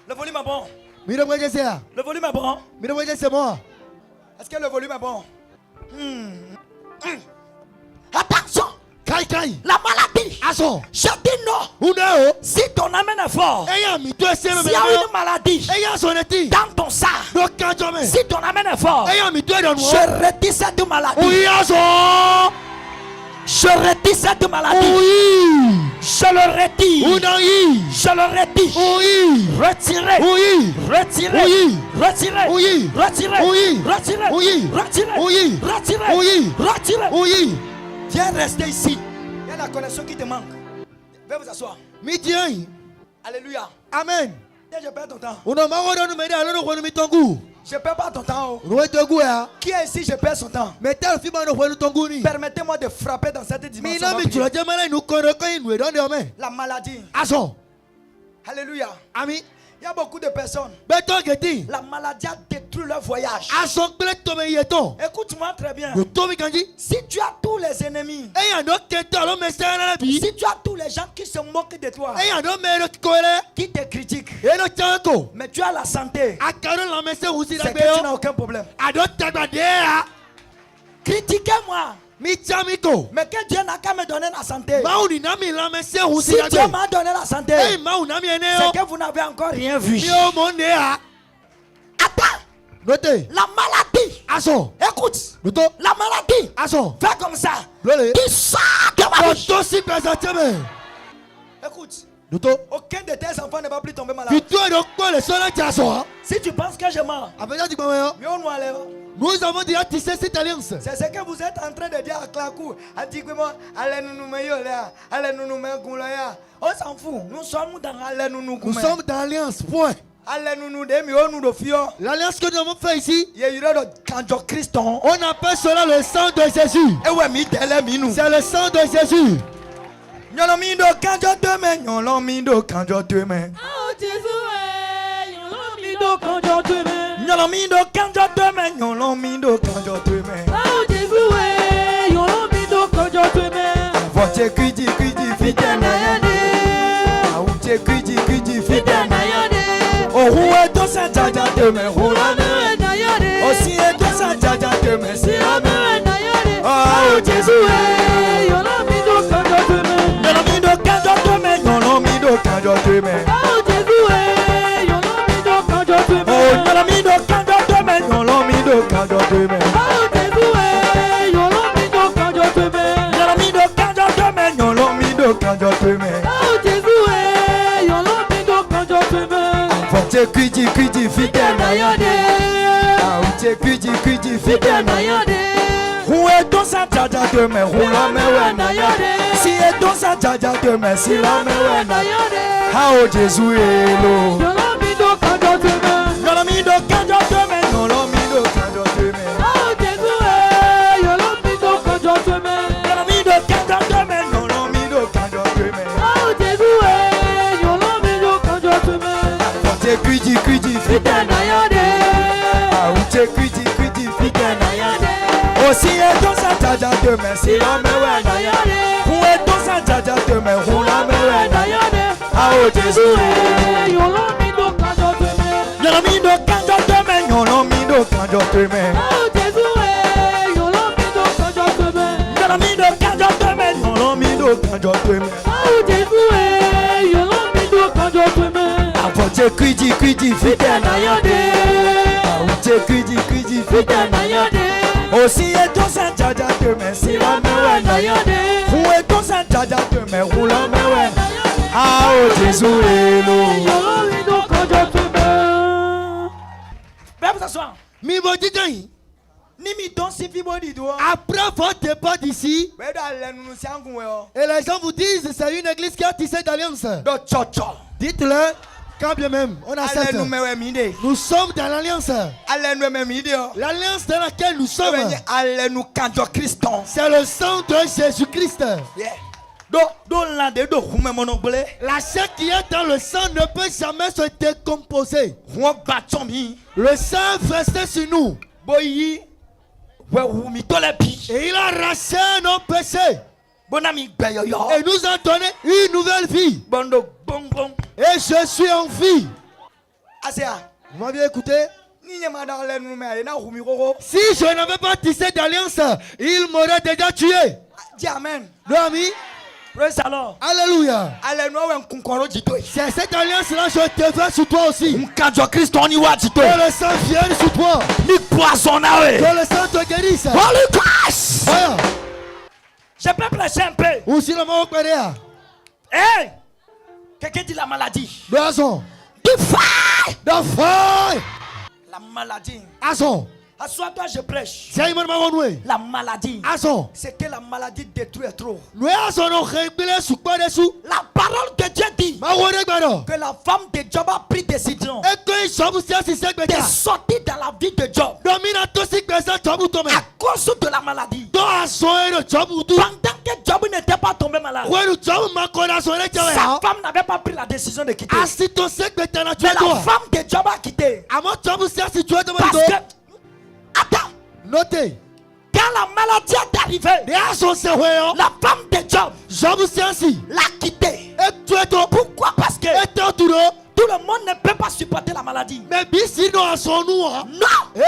Le volume est bon. Le volume est bon. Est-ce que le volume est bon? Attention. La maladie. Je dis non. Si ton âme est fort, s'il y a une maladie dans ton sang, si ton âme est fort, je retire cette maladie. Je retire cette maladie. Je le retire. Je le retire. Retirez. Retirez. Retirez. Retirez. Retirez. Retirez. Viens rester ici. Il y a la connexion qui te manque. Viens vous asseoir. Alléluia. Amen. Je perds ton temps. Je perds pas ton temps. Qui est ici? Je perds son temps. Permettez-moi de frapper dans cette dimension. La maladie. Alléluia. Amen. Il y a beaucoup de personnes. Beto geti. La maladie a détruit leur voyage. Aso kple tome yeton. Écoute-moi très bien. Do tomi kanji. Si tu as tous les ennemis, Eya no kete alo mesera bi. si tu as tous les gens qui se moquent de toi, Eya no mero koele. qui te critiquent, Eno chanko. mais tu as la santé, Akaro la mese husi c'est la que tu beyo. n'as aucun problème. Ado tagbadea. Critiquez-moi, Mi chamiko. mais que Dieu n'a qu'à me donner la santé. Mauni nami la mese husi Si la Dieu beyo. m'a donné la santé, Hey, mau nami c'est eneo. que vous n'avez encore rien vu. Mio monea. Attends, Note. la maladie, Aso. écoute, Noto. la maladie, Aso. fais comme ça, Lole. qui sort de ma bouche. Noto si pesa teme. Écoute, Noto. aucun de tes enfants ne va plus tomber malade. Tu dois donc quoi le soleil jaso. Si tu penses que je mens, Avec du bayo. mieux on enlève. Nous avons déjà tissé cette alliance. C'est ce que vous êtes en train de dire à Klakou. Allez nous meilleur là, allez nous meilleur. On s'en fout. Nous sommes dans allez nous Nous sommes dans l'alliance. Point. allez nous demi on nous de fio. L'alliance que nous avons fait ici, Il y a eu de kanjo Christon. on appelle cela le sang de Jésus. Et ouais mi tele mi nous. C'est le sang de Jésus. Nyolo mi do kanjo demain, nyolo mi do kanjo demain. Oh Jésus, yon mi do kanjo demain. Nyolo mi do kanjo demain, nyolo mi do kanjo demain. Oh Jésus, yon mi do kanjo demain. Vote kuji fite na yane. Aute kuji fite na yane. Oh ouais to sa jaja demain, hula me. Aussi et to sa jaja demain, c'est la main. Oh Jésus, yon mi do kanjo demain. nyolo mi do kanjo demain, nyolo mi do kanjo demain. Oh Jésus, yon mi do kanjo demain. Oh nyolo mi do kanjo demain, nyolo mi do kanjo demain. Oh Jésus, yon mi do kanjo demain. Nyolo mi do kanjo demain, nyolo mi do kanjo demain. Oh Jésus, yon mi do kanjo demain. Vote kuji fite na yane. Aute kuji fite na yane. Où est ton sa jaja demain, hula me we na yane. Si est ton sa jaja demain, si la me we na yane. Ah oh Jésus hello. Yon mi do kanjo demain. Nyolo mi do kanjo demain, nyolo mi do kanjo demain. Oh Jésus, yon mi do kanjo demain. Nyolo mi do kanjo demain, nyolo mi do kanjo demain. Oh Jésus, yon mi do kanjo demain. Vote kuji fite na yane. Aute kuji fite na yane. Aussi est ton sa jaja demain, si la me we na yane. Où est ton sa jaja demain, hula me we na yane. Ah oh Jésus hello. Yon mi do kanjo demain. Nyolo mi do kanjo demain, nyolo mi do kanjo demain. Oh Jésus, yon mi do kanjo demain. Nyolo mi do kanjo demain, nyolo mi do kanjo demain. Oh Jésus, yon mi do kanjo demain. Vote kuji fite na yane. Aute kuji fite na yane. Aussi est ton sa jaja demain, si la me we na yane. Où est ton sa jaja demain, hula me we na yane. Ah oh Jésus hello. Yon mi do kanjo demain. Viens vous asseoir. Mi bodidai. Ni mi don si fi body do. Après votre départ d'ici, We do ale nunu si angun we o. et les gens vous disent c'est une église qui a tissé d'alliance. Do chocho. Dites-le, quand bien même, on Ale accepte. nu me we mi de. Nous sommes dans l'alliance. Ale nu me mi de o. L'alliance dans laquelle nous sommes, Ale nu kanjo Christon. c'est le sang de Jésus-Christ. Yeah. Do lande do hume monogbele. La chair qui est dans le sang ne peut jamais se décomposer. Won baton mi. Le sang resté sur nous. Boyi. We hu mi to le bi. Et il a arraché nos péchés. Bona mi gbe yo yo. Et nous a donné une nouvelle vie. Bondo bong bong. Et je suis en vie. Asia. Vous m'avez écouté? Ni nyama da ale nu me ale na hu mi koko. Si je n'avais pas tissé d'alliance, il m'aurait déjà tué. Dis amen. Non, ami? Praise the Lord. Alléluia. Ale nu we nkunkoro jito. C'est cette alliance-là que je te fais sur toi aussi. Nkanjo Christon ni wa jito. Que le sang vienne sur toi. Ni poisson na we. Que le sang te guérisse. Holy Ghost. Voilà. Je peux prêcher un peu. Ou si le mot péréa. Hey! Quelqu'un dit la maladie. Raison. Du feu! De feu. La maladie. Ason. Assois-toi, je prêche. C'est une bonne. La maladie. Ason. C'est que la maladie détruit trop. Nous avons réglé sous quoi dessous. La parole de Dieu dit que la femme de Job a pris décision Et que Job de sortir dans la vie de Job à cause de la maladie. Pendant que Job n'était pas tombé malade, sa femme n'avait pas pris la décision de quitter. Mais la arrivé, la la femme de Job l'a quitté. Pourquoi? Parce que tout le monde ne peut pas supporter la maladie. mais bisi no asonu ha Non!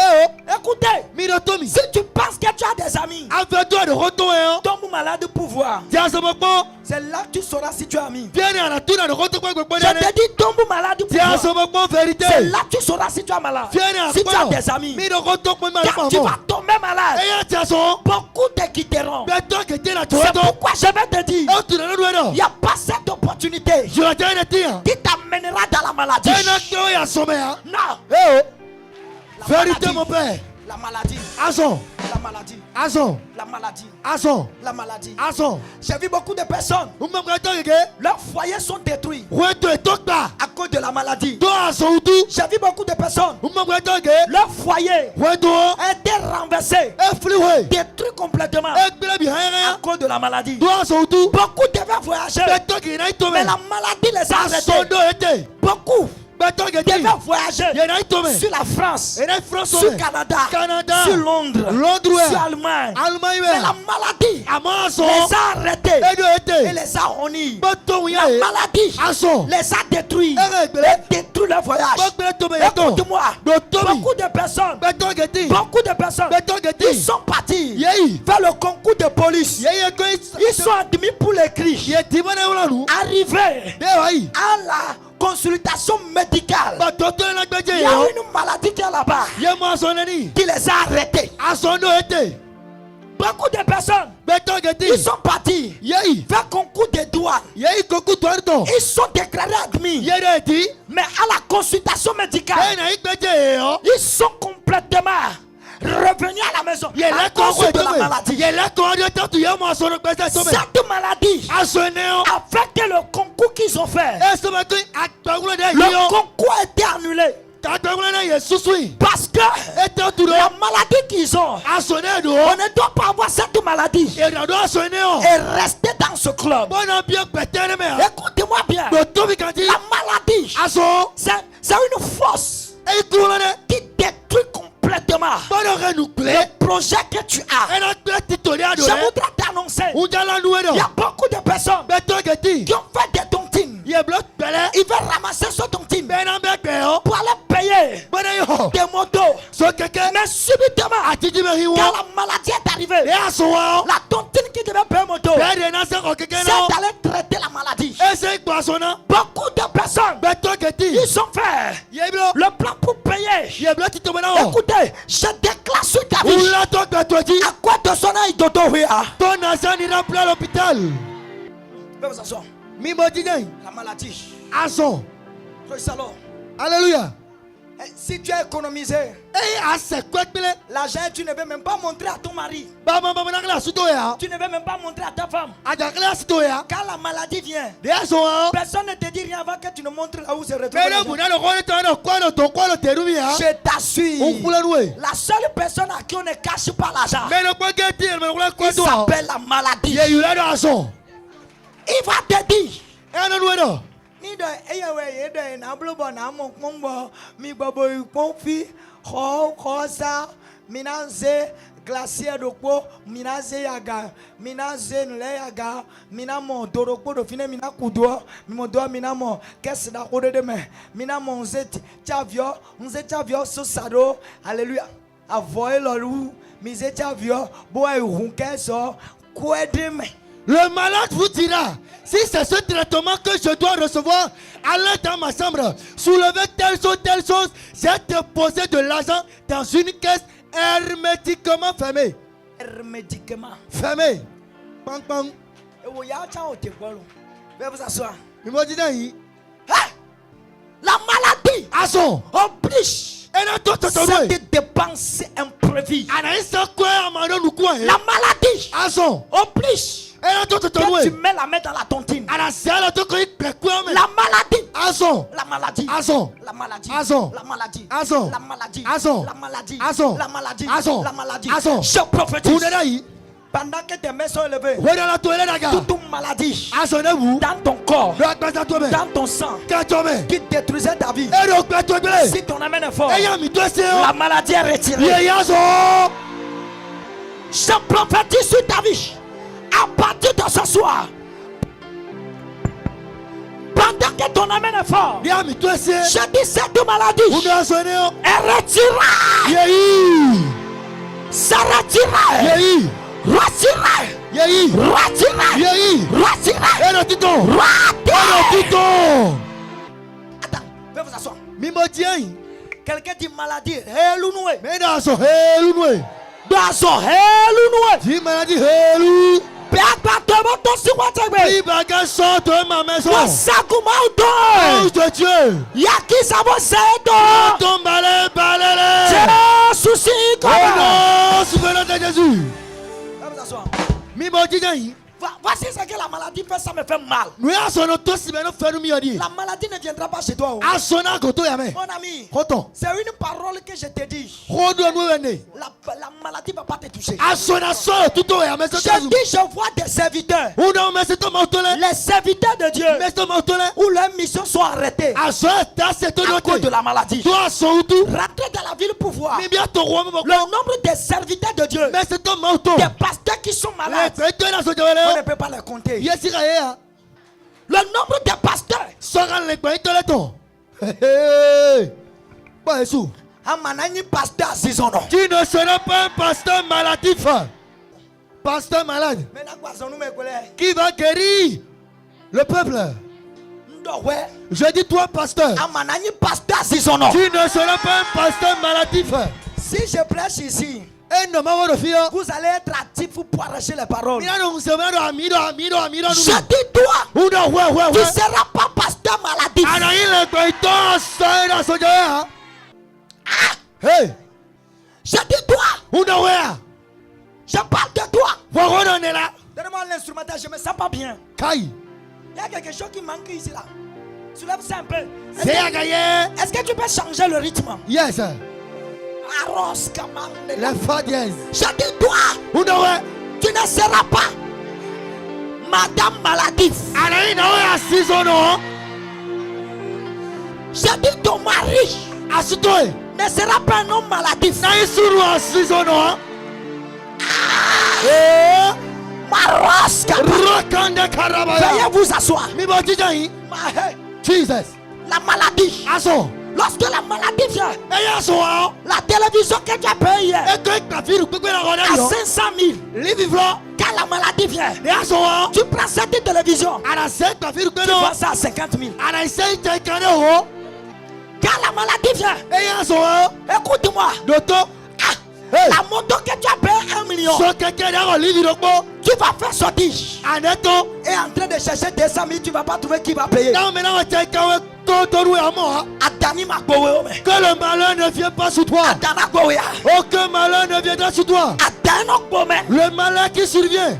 Écoutez, mirotomi si tu penses que tu as des amis, avedo de roto tombe malade pour voir. diasomoko C'est là que tu sauras si tu as ami. viene à la tuna de roto kwa Je te dis, tombe malade pour voir. diasomoko vérité C'est là que tu sauras si tu as malade. viene à Si tu as des amis, mi de roto kwa quand tu vas tomber malade, eya diaso beaucoup te quitteront. beto que tena C'est toto pourquoi je vais te dire, o tuna no il n'y a pas cette opportunité je la tena tia qui t'amènera dans la maladie. tena kyo ya somea Non! La vérité maladie. mon père La maladie. azon La maladie. azon La maladie. azon La maladie. azon J'ai vu beaucoup de personnes, umamgato gege leurs foyers sont détruits weto etokba à cause de la maladie. do azoutu J'ai vu beaucoup de personnes, umamgato gege leur foyer weto a été renversé, efliwe détruit complètement egbele bi à haya cause de la maladie. do azoutu Beaucoup devaient voyager, beto que na itome mais la maladie les a arrêtés. asondo ete Beaucoup beto que devaient voyager yena itome sur la France, ene France sur Canada, Canada sur Londres, Londres sur Allemagne. Allemagne Mais la maladie amaso les a arrêtés edo et ete les a honnis. beto La ya maladie aso les a détruits egbele et détruit leur voyage. begbele tome yeto Écoute-moi, do tomi beaucoup de personnes, beto que beaucoup de personnes, beto que ils sont partis yeyi faire le concours de police. yeye ko Ils sont admis pour l'écrit. yetimone ulanu Arrivés de wayi à la consultation médicale, batoto na gbeje il y a yo une maladie qui est là-bas ye mo asoneni qui les a arrêtés. asondo ete Beaucoup de personnes, beto que ils sont partis yeyi faire concours de douane. yeyi koku torto Ils sont déclarés admis. yede eti Mais à la consultation médicale, ena igbeje yo ils sont complètement revenus à la maison yele à ko cause de la maladie. yele ko de tatu ye mo asono gbese tome Cette maladie asoneo a fait que le concours qu'ils ont fait, eso ba ko atawulo de le yo concours a été annulé atawulo na ye susui parce que ete turo la maladie qu'ils ont, asonedo on ne doit pas avoir cette maladie erado asoneo et rester dans ce club. bona bien petere me Écoutez-moi bien, do tobi kanti la maladie, aso c'est une force e kulane qui détruit complètement bona renu ple le projet que tu as. ena ple titoria do Je voudrais t'annoncer, ujala nuedo il y a beaucoup de personnes beto geti qui ont fait des tontines. ye bloc pele Ils veulent ramasser ce tontine bena bekbe yo pour aller payer bona yo des motos. so keke Mais subitement, atiji me hiwo quand la maladie est arrivée, e aso wa la tontine qui devait payer moto, bede na se ko keke c'est no d'aller traiter la maladie. ese gbasona Beaucoup de personnes, beto geti ils ont fait ye blo le plan pour payer. ye bloc tito bona wo Écoutez, je déclare sur ta vie. ula to gbatoji À quoi te sonner Dodo Wea? ton argent ira plus à l'hôpital Fais vous asseoir. mi mo dinen La maladie. aso Toi, salon. alléluia Si tu as économisé e ase kwekpele l'argent, tu ne veux même pas montrer à ton mari. ba ma na kla suto ya Tu ne veux même pas montrer à ta femme. aja kla suto ya Quand la maladie vient, de aso wa personne ne te dit rien avant que tu ne montres là où se retrouve mere l'argent. buna no ko to no kwalo to kwalo teru ya Je t'assure, unkula nuwe la seule personne à qui on ne cache pas l'argent, mere ko geti mere ko il to s'appelle la maladie. ye yura do aso Il va te dire, e no nuwe do ni do eyewe ye do na blobo na mo pombo mi bobo iponfi ho sa minanze glacier do po minaze yaga minaze nle yaga minamo dorokpo do fine mina kudo mimodo minamo kesda kodede me minamo nzeti chavio so sado alléluia avoye lolu mize chavio bo ehun keso kwedeme. le malade vous dira si c'est ce traitement que je dois recevoir, allez dans ma chambre, soulevez telle chose, j'ai déposé de l'argent dans une caisse hermétiquement fermée. Hermétiquement. Fermée. Pang pang. Et vous y a un au tébolo. Veuillez vous asseoir. Il m'a dit d'ailleurs. La maladie Ason. oblige C'est des dépenses imprévues. La maladie oblige que tu tu mets la main dans la tontine. La La maladie. Ason. La maladie. Ason. La maladie. Ason. La maladie. Ason. La maladie. Ason. La maladie. Ason. La maladie. Ason. La maladie. Ason. Je prophétise. Ason. Pendant que tes mains sont élevées, Toute toute maladie vous dans ton corps, dans ton sang, qui détruisait ta vie, si ton amène est fort, la maladie est retirée. Je prophétise sur ta vie. À partir de ce soir, pendant que ton amène est fort, je dis cette maladie est retirée. Ça retirée. Retirée. Attends, fais vous asseoir. Quelqu'un dit maladie. Voici ce que la maladie fait, ça me fait mal. La maladie ne viendra pas chez toi. Mon ami, c'est une parole que je te dis. La maladie ne va pas te toucher. Je dis, je vois des serviteurs. Les serviteurs de Dieu, où leurs missions sont arrêtées à cause de la maladie. Rentrer dans la ville pour voir le nombre des serviteurs de Dieu, des pasteurs qui sont malades. On ne peut pas les compter. Le nombre de pasteurs. Tu ne seras pas un pasteur maladif. Pasteur malade. Qui va guérir le peuple? Je dis toi pasteur. Tu ne seras pas un pasteur maladif. Si je prêche ici, vous allez être actif pour arracher les paroles. Je dis toi, tu ne seras pas pasteur maladif. Je dis toi, je parle de toi. Donne-moi l'instrumental, je me sens pas bien. Il y a quelque chose qui manque ici là. Soulève ça un peu. Est-ce que tu peux changer le rythme? Yes. La fa dièse. Je dis toi, tu ne seras pas madame maladif. Je dis ton mari ne sera pas un homme maladif. Veuillez vous asseoir. Jesus. La maladie. Lorsque la maladie vient, la télévision que tu as payée à 500 000, quand la maladie vient, tu prends cette télévision, tu vends ça à 50 000. Quand la maladie vient, écoute-moi, la moto que tu as payée 1 million, tu vas faire sortir et en train de chercher 200 000, tu ne vas pas trouver qui va payer. Que le malheur ne vienne pas sur toi. Aucun malheur ne viendra sur toi. Le malheur qui survient,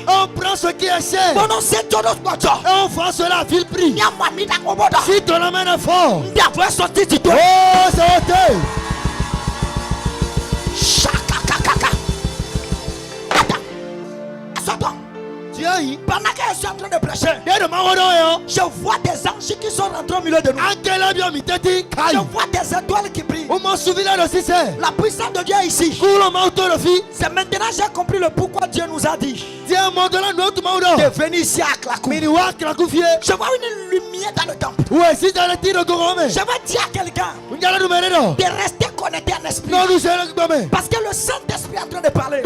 on prend ce qui est cher et on fait cela à vil prix. Si ton amène est fort, oh c'est ôté. Pendant que je suis en train de prêcher, je vois des anges qui sont rentrés au milieu de nous. Je vois des étoiles qui brillent. La puissance de Dieu est ici. C'est maintenant que j'ai compris le pourquoi Dieu nous a dit de venir ici à Klakou. Je vois une lumière dans le temple. Je vais dire à quelqu'un de rester connecté en esprit. Parce que le Saint-Esprit est en train de parler.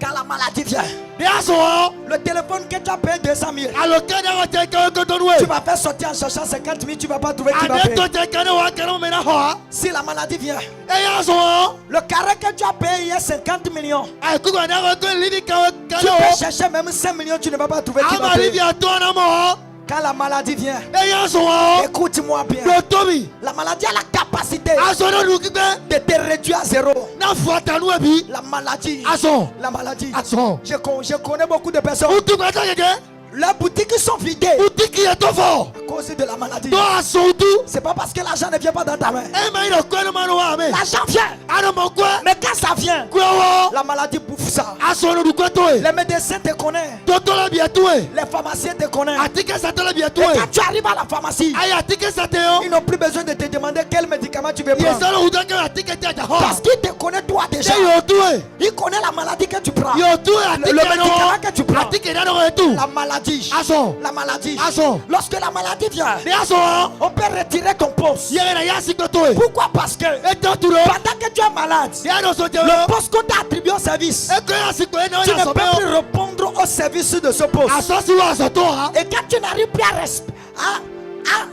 Quand la maladie vient, le téléphone que tu as payé 200 000, tu vas faire sortir en cherchant 50 000, tu ne vas pas trouver qui va payer. Si la maladie vient, le carré que tu as payé il y a 50 millions, tu peux chercher même 5 millions, tu ne vas pas trouver qui va payer. Quand la maladie vient, écoute-moi bien. La maladie a la capacité de te réduire à zéro. La maladie. Je connais beaucoup de personnes. Leurs boutiques sont vidées à cause aussi de la maladie. Do asontu. C'est pas parce que l'argent ne vient pas dans ta main. E ma ino kwenu manu wa me. L'argent vient. Ano mo kwe. Mais quand ça vient, Kwewo. la maladie bouffe ça. Asono du kweto e. Les médecins te connaissent. Toto la biatu e. Les pharmaciens te connaissent. Atike sa to la biatu Et e. quand tu arrives à la pharmacie, Ay atike sa te yo. ils n'ont plus besoin de te demander quel médicament tu veux prendre. Yesalo udake atike te aja ho. Parce qu'ils te connaissent toi déjà. Se yo tu e. Ils connaissent la maladie que tu prends. Yo tu e atike Le médicament que tu prends. Atike na no e tu. La maladie. Aso. La maladie. Aso. Lorsque la maladie vient, Ni aso. on peut retirer ton poste. Yere na yasi kweto e. Pourquoi? Parce que E to tu ro. pendant que tu es malade, Ya no so te le yo. poste qu'on t'a attribué au service, E ko yasi kwe na tu ya ne so peux me plus yo. répondre au service de ce poste. Aso si wa aso to ha. Et quand tu n'arrives plus à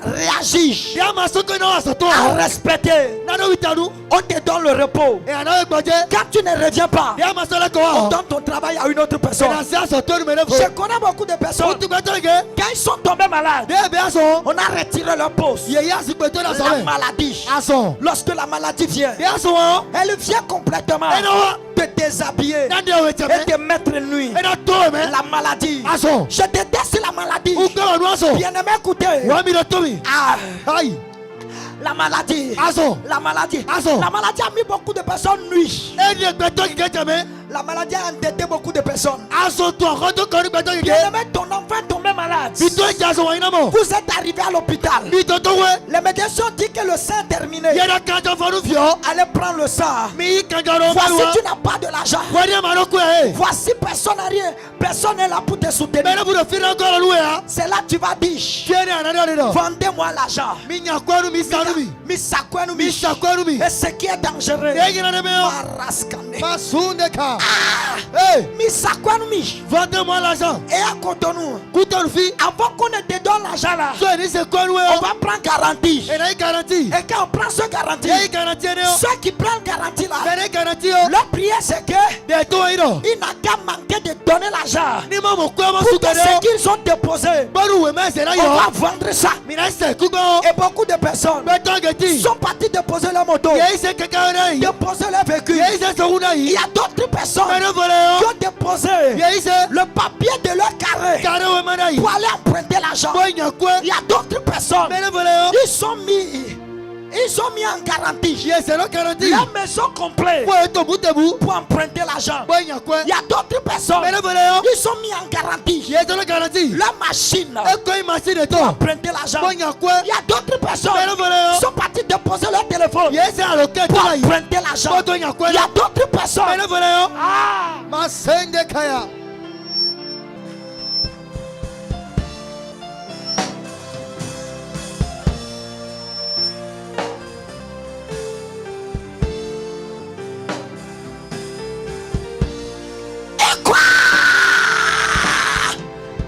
réagir, Ya ma so ko na aso to à ha. respecter, Na no witanu. on te donne le repos. E ana e gboje. Quand tu ne reviens pas, Ya ma so le ko on ha. donne ton travail à une autre personne. Na si aso to ni me ne fo. Je connais beaucoup de personnes, Utu kweto ge. quand ils sont tombés malades, De be aso. on a retiré leur poste. Ye yasi kweto na so La me. maladie, Aso. lorsque la maladie vient, De aso wa. elle vient complètement E na wa. te déshabiller Na de we et teme. te mettre nuit. E na to me. La maladie, Aso. je déteste la maladie. Uko wa no aso. Bien aimé, écoutez. Wa mi no to mi. Ah, Ay. la maladie. Aso. La maladie. Aso. La maladie a mis beaucoup de personnes nuit. E ni kweto ge teme. La maladie a endetté beaucoup de personnes. Aso to ko to ko ni kweto ge. Bien aimé, ton enfant est tombé malade. Bito e aso wa ina mo. Vous êtes arrivé à l'hôpital. Bito to we. Les médecins ont dit que le sang est terminé. Ye na kanjo fonu fio. Allez prendre le sang. Mi kanjo ro Voici, ma wa. tu n'as pas de l'argent. Wa ni ma no kwe e. Voici, personne n'a rien. Personne n'est là pour te soutenir. Me na bu do fira ko ro we ha. C'est là que tu vas dire, Tiene ana de do. vendez-moi l'argent. Mi nya kwenu mi sanu mi. Misakwenu Mi sakwenu mi. Et ce qui est dangereux, E gina de me yo. Maraskane. Masunde ka. Hey, Misakwenu mi. vendez-moi l'argent. Et à Cotonou, Kuton fi. avant qu'on ne te donne l'argent là, So ni se kwenu we. on va prendre garantie. E na garantie. Et quand on prend ce garantie, E garantie ne yo. ceux qui prennent garantie là, Bene garantie yo. leur prière c'est que De to ino. il n'a qu'à manquer de donner l'argent. Ni mo mo kwa mo Pour que sukade ce yo. qu'ils ont déposé, Boru we me se na on yo. va vendre ça. Mi na se kugo. Et beaucoup de personnes Beto geti. sont partis déposer leur moto, Ye se kaka na yi. déposer leur véhicule. Ye se so una Il yi. y a d'autres personnes Bene vole qui yo. ont déposé Ye se. le papier de leur carré Kare we me na yi. pour aller emprunter l'argent. Boy nya kwe. Il y a d'autres personnes, Bene vole yo. ils sont mis en garantie. Ye se no garantie. La maison complète Boy to butebu. pour emprunter l'argent. Boy nya kwe. Il y a d'autres personnes, Bene vole yo. ils sont mis en garantie. Ye se no garantie. La machine E ko imagine to. emprunter l'argent. Boy nya kwe. Il y a d'autres personnes Bene vole qui yo. sont partis déposer leur téléphone Ye se aloke pour to na yi. emprunter l'argent. Boto nya kwe. Il y a d'autres personnes. Bene vole yo. Ah, Masende kaya. et quoi?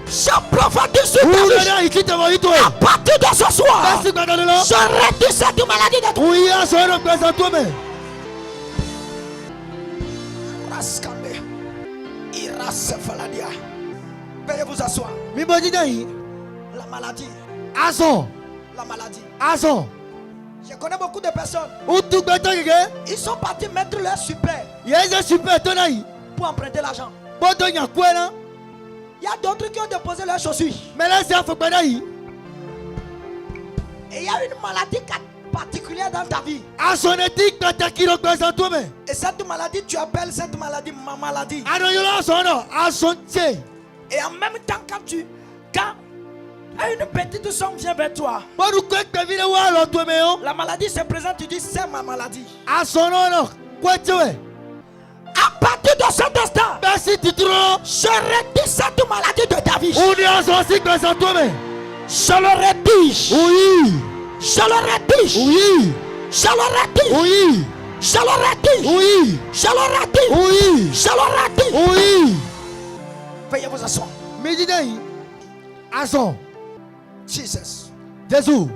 Je prophétise sur ta vie. Una ikite mo ito. À partir de ce soir, Basi kwa dalo. je réduis cette maladie de toi. Oui, so no pesa to me. Raskande. Irasefaladia. Veuillez vous asseoir. Mi boji dai. La maladie. Aso. La maladie. Aso. Je connais beaucoup de personnes. Utu gbeto gege. Ils sont partis mettre leur super Ye se super to na yi. pour emprunter l'argent. Boto nya kwe na. Il y a d'autres qui ont déposé leurs chaussures. Mele se afo gbe na yi. Et il y a une maladie particulière dans ta vie. Aso ne tik peta kilo pesa to me. Et cette maladie, tu appelles cette maladie ma maladie. Ano yo la so no. Aso tse. Et en même temps, quand une petite somme vient vers toi, Boru kwe kpe vile wa lo to me yo. la maladie se présente, tu dis c'est ma maladie. Aso no no. Kwe tse. À partir de cet instant, Basi titro. je réduis cette maladie de ta vie. Uni aso si pesa to me. Je le rédige. Oui. Je le rédige. Oui. Je le rédige. Oui. Je le rédige. Oui. Je le rédige. Oui. Je le rédige. Oui. Veuillez vous asseoir. Midi dai. Aso. Jesus. Jésus.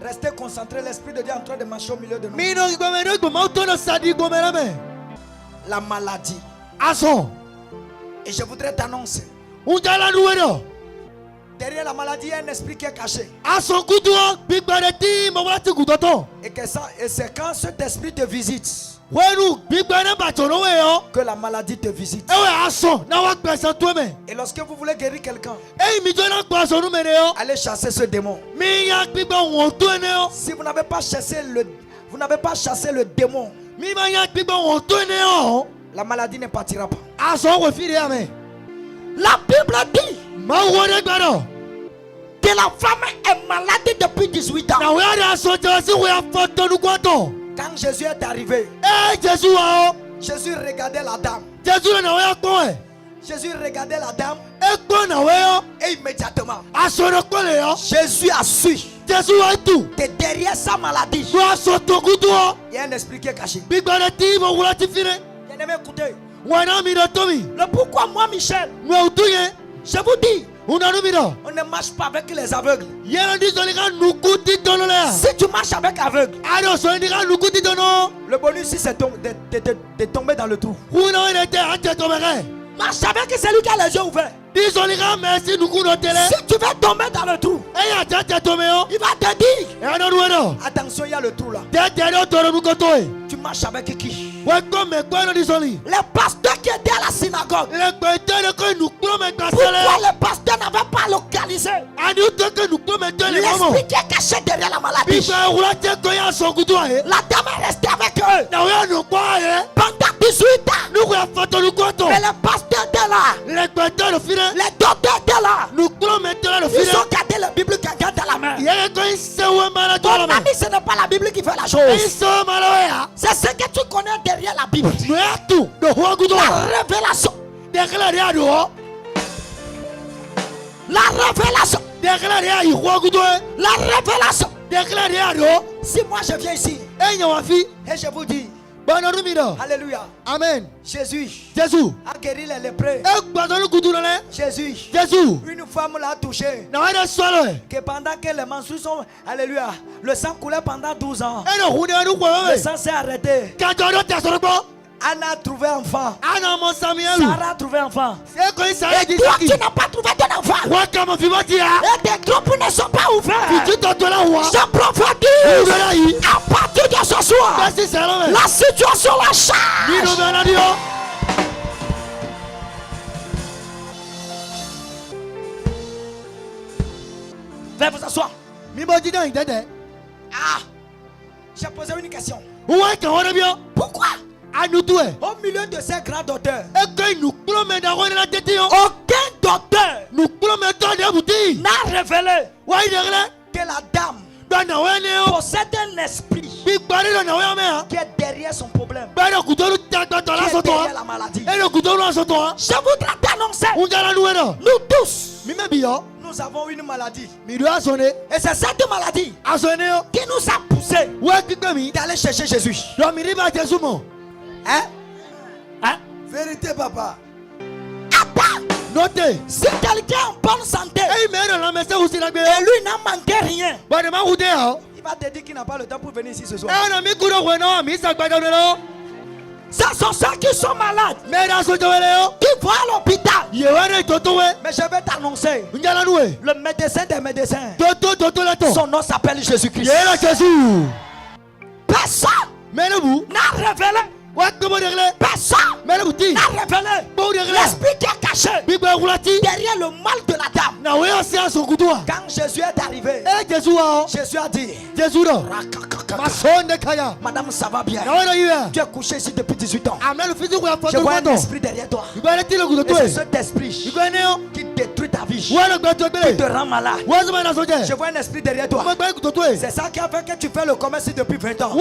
Restez concentrés. L'Esprit de Dieu est en train de marcher au milieu de nous. Mino gomeno go mauto no sadi gomena me. La maladie. Aso. Et je voudrais t'annoncer. Unjala nuwero. Derrière la maladie, il y a un esprit qui est caché. Aso kutu bigbareti mo wati gudoto. Et c'est quand cet esprit te visite que la maladie te visite. Et lorsque vous voulez guérir quelqu'un, allez chasser ce démon. Si vous n'avez pas chassé le démon, la maladie ne partira pas. La Bible dit que la femme est malade depuis 18 ans. Quand Jésus est arrivé, Jésus regardait la dame. Jésus regardait la dame et immédiatement, Jésus a su que derrière sa maladie, il y a un esprit qui est caché. Bien-aimé, écoutez. Le pourquoi moi, Michel, je vous dis, on ne marche pas avec les aveugles. Si tu marches avec aveugle, le bonus c'est de tomber dans le trou. Marche avec celui qui a les yeux ouverts. Si tu veux tomber dans le trou, il va te dire, attention, il y a le trou là. Tu marches avec qui? Les pasteurs qui étaient à la synagogue. Pourquoi les pasteurs n'avaient pas localisé l'esprit qui est caché derrière la maladie? La dame est restée avec eux pendant 18 ans. Mais les pasteurs étaient là, les docteurs étaient là. Ils ont gardé la Bible quelqu'un dans la main. Ton ami, ce n'est pas la Bible qui fait la chose. C'est ce que tu connais derrière la Bible. La révélation. La révélation. La révélation. Si moi je viens ici et je vous dis, alléluia, Amen. Jésus a guéri les lépreux. Jésus, une femme l'a touché, que pendant que les menstrues sont, alléluia, le sang coulait pendant 12 ans. Le sang s'est arrêté. Anna a trouvé enfant. Sarah a trouvé enfant. Et toi qui n'as pas trouvé ton enfant, et tes groupes ne sont pas ouverts, je prophétise à partir de ce soir, la situation la change. Veuillez vous asseoir. Ah, j'ai posé une question. Pourquoi au milieu de ces grands docteurs, aucun docteur n'a révélé que la dame possède un esprit qui est derrière son problème, qui est derrière la maladie. Je voudrais t'annoncer, nous tous, nous avons une maladie. Et c'est cette maladie qui nous a poussé d'aller chercher Jésus. Hein? Vérité, papa. Attends. Notez. Si quelqu'un est en bonne santé et lui n'a manqué rien, il va te dire qu'il n'a pas le temps pour venir ici ce soir. Ce sont ceux qui sont malades, qui vont à l'hôpital. Mais je vais t'annoncer, le médecin des médecins, son nom s'appelle Jésus-Christ. Personne n'a révélé. Personne n'a révélé l'esprit qui est caché derrière le mal de la dame. Quand Jésus est arrivé, Jésus a dit, madame, ça va bien. Tu es couché ici depuis 18 ans. Je vois un esprit derrière toi. Et c'est cet esprit qui détruit ta vie, qui te rend malade. Je vois un esprit derrière toi. C'est ça qui a fait que tu fais le commerce depuis 20 ans.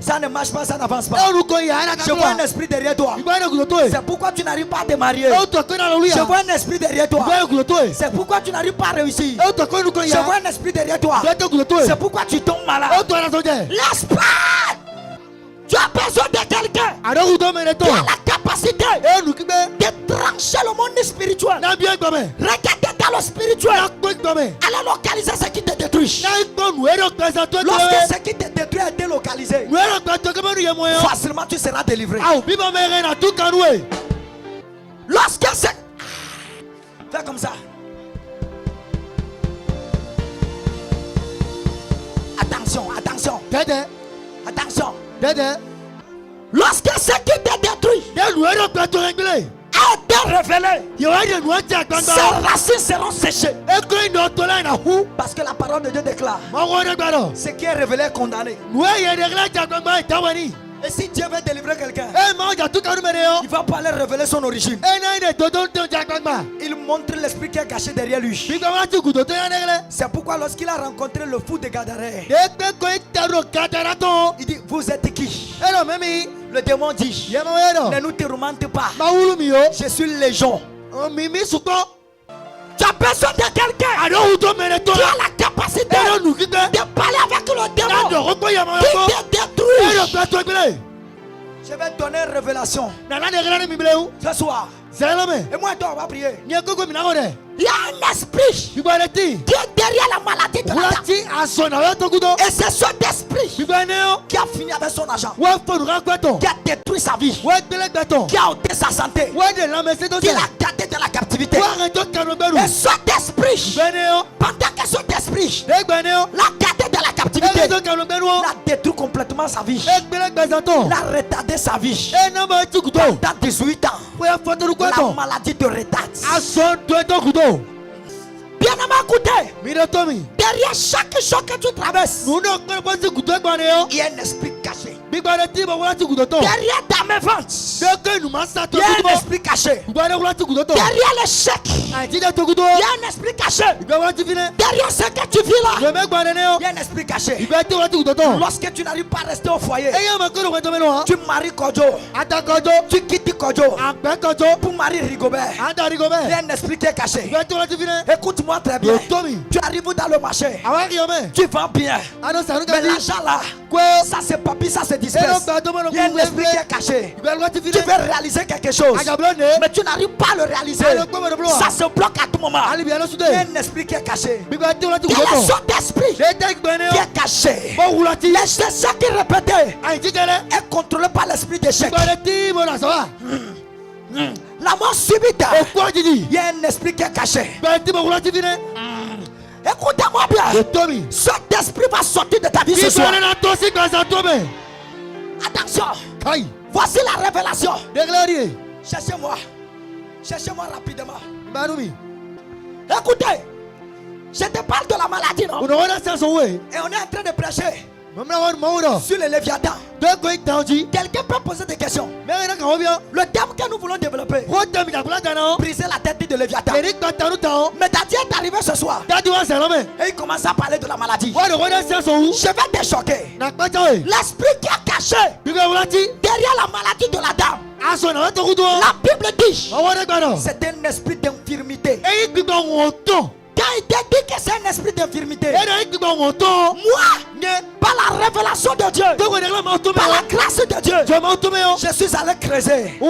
Ça ne marche pas, ça n'avance pas. Je vois un esprit derrière toi. C'est pourquoi tu n'arrives pas à te marier. Je vois un esprit derrière toi. C'est pourquoi tu n'arrives pas à réussir. Je vois un esprit derrière toi. C'est pourquoi tu tombes malade. L'esprit. Tu as besoin de quelqu'un qui a la capacité de trancher le monde spirituel. Regardez dans le spirituel. Allez localiser ce qui te détruit. Lorsque ce qui te détruit est délocalisé, facilement tu seras délivré. Lorsque c'est... Fais comme ça. Attention, attention. Attention. Lorsque ce qui te détruit a été révélé, ces racines seront séchées. Parce que la parole de Dieu déclare, ce qui est révélé est condamné. Et si Dieu veut délivrer quelqu'un, il va pas aller révéler son origine. Il montre l'esprit qui est caché derrière lui. C'est pourquoi lorsqu'il a rencontré le fou de Gadarène, il dit, vous êtes qui? Le démon dit, ne nous tourmente pas. Je suis légion. Tu as besoin de quelqu'un qui a la capacité de parler avec le démon qui te détruit. Je vais te donner une révélation ce soir. Et moi et toi, on va prier. Il y a un esprit qui est derrière la maladie de la dame. Et c'est cet esprit qui a fini avec son argent, qui a détruit sa vie, qui a ôté sa santé, qui l'a gardé de la captivité. Et cet esprit, pendant que cet esprit l'a gardé de la captivité, l'a détruit complètement sa vie, l'a retardé sa vie pendant 18 ans. La maladie de retard. Bien écoutez, derrière chaque chose que tu traverses, il y a un esprit caché. Derrière ta mévente, il y a un esprit caché. Derrière l'échec, il y a un esprit caché. Derrière ce que tu vis là, il y a un esprit caché. Lorsque tu n'arrives pas à rester au foyer, tu maries Kodjo, tu quittes Kodjo pour marier Rigobert. Il y a un esprit qui est caché. Écoute-moi très bien. Tu arrives dans le marché, tu vends bien, mais l'argent là, ça c'est papy, ça c'est disperse. Il y a un esprit qui est caché. Tu veux réaliser quelque chose, mais tu n'arrives pas à le réaliser. Ça se bloque à tout moment. Il y a un esprit qui est caché. Il y a une sorte d'esprit qui est caché. L'échec qui est répété est contrôlé par l'esprit d'échec. La mort subite, il y a un esprit qui est caché. Écoutez-moi bien. Cet esprit va sortir de ta vie ce soir. Attention. Voici la révélation. Cherchez-moi. Cherchez-moi rapidement. Écoutez. Je te parle de la maladie, non? Et on est en train de prêcher sur le Léviathan. Quelqu'un peut poser des questions. Le thème que nous voulons développer, briser la tête de Léviathan. Mais ta Dieu est arrivé ce soir et il commence à parler de la maladie. Je vais te choquer. L'esprit qui est caché derrière la maladie de la dame, la Bible dit, c'est un esprit d'infirmité. Quand il te dit que c'est un esprit d'infirmité, moi, par la révélation de Dieu, par la grâce de Dieu, je suis allé creuser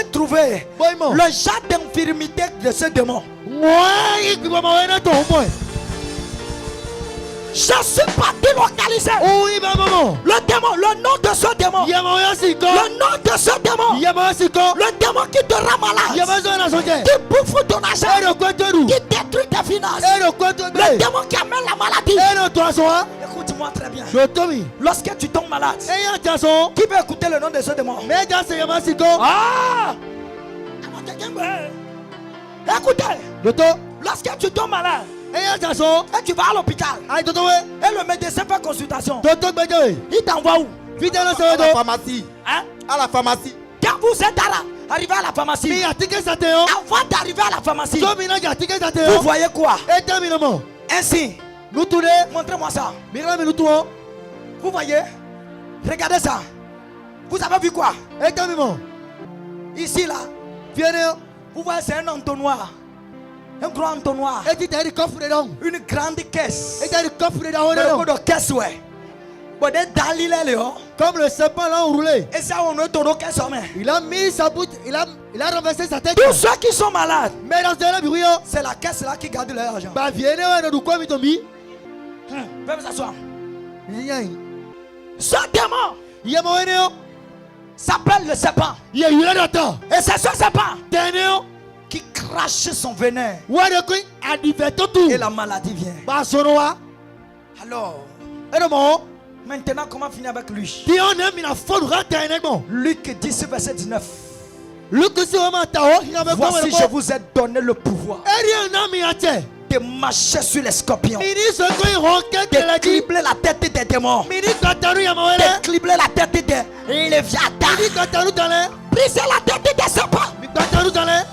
et trouver le genre d'infirmité de ce démon. Je suis parti localiser le démon, le nom de ce démon, le nom de ce démon, le démon qui te rend malade, qui bouffe ton argent, qui détruit tes finances, le démon qui amène la maladie. Écoute-moi très bien. Lorsque tu tombes malade, qui veut écouter le nom de ce démon? Ah! Écoutez, lorsque tu tombes malade et tu vas à l'hôpital et le médecin fait consultation, il t'envoie où? À la pharmacie. Hein? À la pharmacie. Quand vous êtes arrivé à la pharmacie, avant d'arriver à la pharmacie, vous voyez quoi? Ainsi. Montrez-moi ça. Vous voyez? Regardez ça. Vous avez vu quoi? Ici là, vous voyez, c'est un entonnoir. Un grand entonnoir. Une grande caisse. De caisse, ouais. Comme le serpent l'a enroulé. Et ça, on est ton caisse. Il a mis sa bouche, il a renversé sa tête. Tous ceux qui sont malades, c'est la caisse là qui garde leur argent. Venez vous asseoir. Ce démon s'appelle le serpent. Et c'est ce serpent qui crache son venin. Et la maladie vient. Alors, Maintenant, comment finir avec lui? Ti on aime la faute rata enegmo. Luc 10, verset 19. Luc si on m'a taho qui avait Voici, je vous ai donné le pouvoir Eri na mi ate. de marcher sur les scorpions, Mini se ko rocket de la dit. d'éclibler la tête des démons, Mini kataru ya mawele. d'éclibler la tête des léviathans, Mini kataru tale. briser la tête des serpents. Mi kataru tale.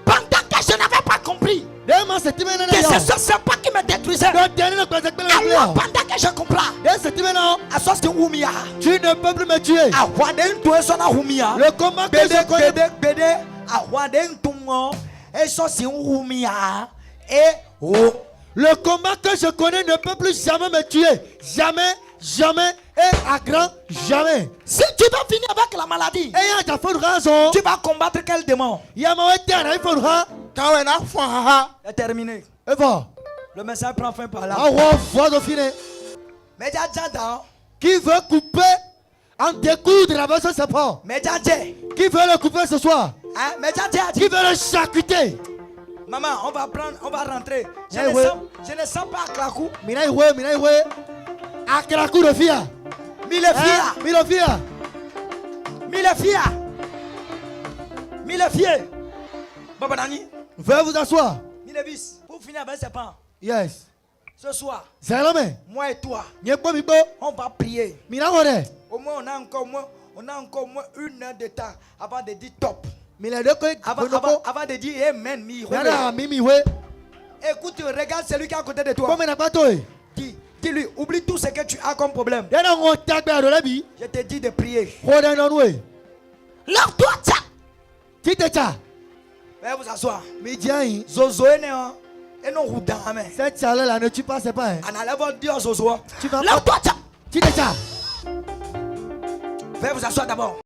Pendant que je n'avais pas compris Dema setimena que na c'est yo. ce serpent qui me détruisait, Do tene na kwase kpele alors na. pendant que je comprends, De setimena. à ce que Oumia, Tu ne peux plus me tuer. à Waden Touessona Oumia, Le combat que je connais. Bédé, à Waden Toumo, et ça c'est Oumia, et oh. Le combat que je connais ne peut plus jamais me tuer. Jamais, jamais et à grand jamais. Si tu vas finir avec la maladie, Et ya ta faute raison. tu vas combattre quel démon? Ya ma wete na faute ha. Quand on a foi, C'est terminé. Et va. Le message prend fin par là. Ah ouais, voix de fine. Mais Djadja, Qui veut couper en découdre avec ce serpent? mais Djadja, Qui veut le couper ce soir? hein, mais Djadja a Qui dit, veut le charcuter? maman, on va rentrer. Je Eh ne ouais. sens pas Klakou. Mina iwe, mina iwe. Akela coup de fia. Mille filles, Mille fia. mille filles, mille filles. Baba Nani, Veuillez vous asseoir. mille bis. Pour finir avec ce pan, Yes. ce soir, C'est l'homme. moi et toi, Nye kwa mibo. on va prier. Mina wore. Au moins, on a encore moins 1 heure de temps avant de dire top. Mina de ko. Avant de dire amen. Yana mimi we. Écoute, regarde celui qui est à côté de toi. Comme na bato e. Dis-lui, oublie tout ce que tu as comme problème. Yana ngo tagbe ado labi. Je te dis de prier. Roda non we. Lève-toi, tiens. Qui te cha? Veuillez vous asseoir. Mi dian. Zozo est né, hein. Et non, roudin, amen. Cette chaleur là ne tue pas c'est pas hein. En allant dire Zozo. Tu vas Lève-toi, tiens. Qui te cha? Veuillez vous asseoir d'abord.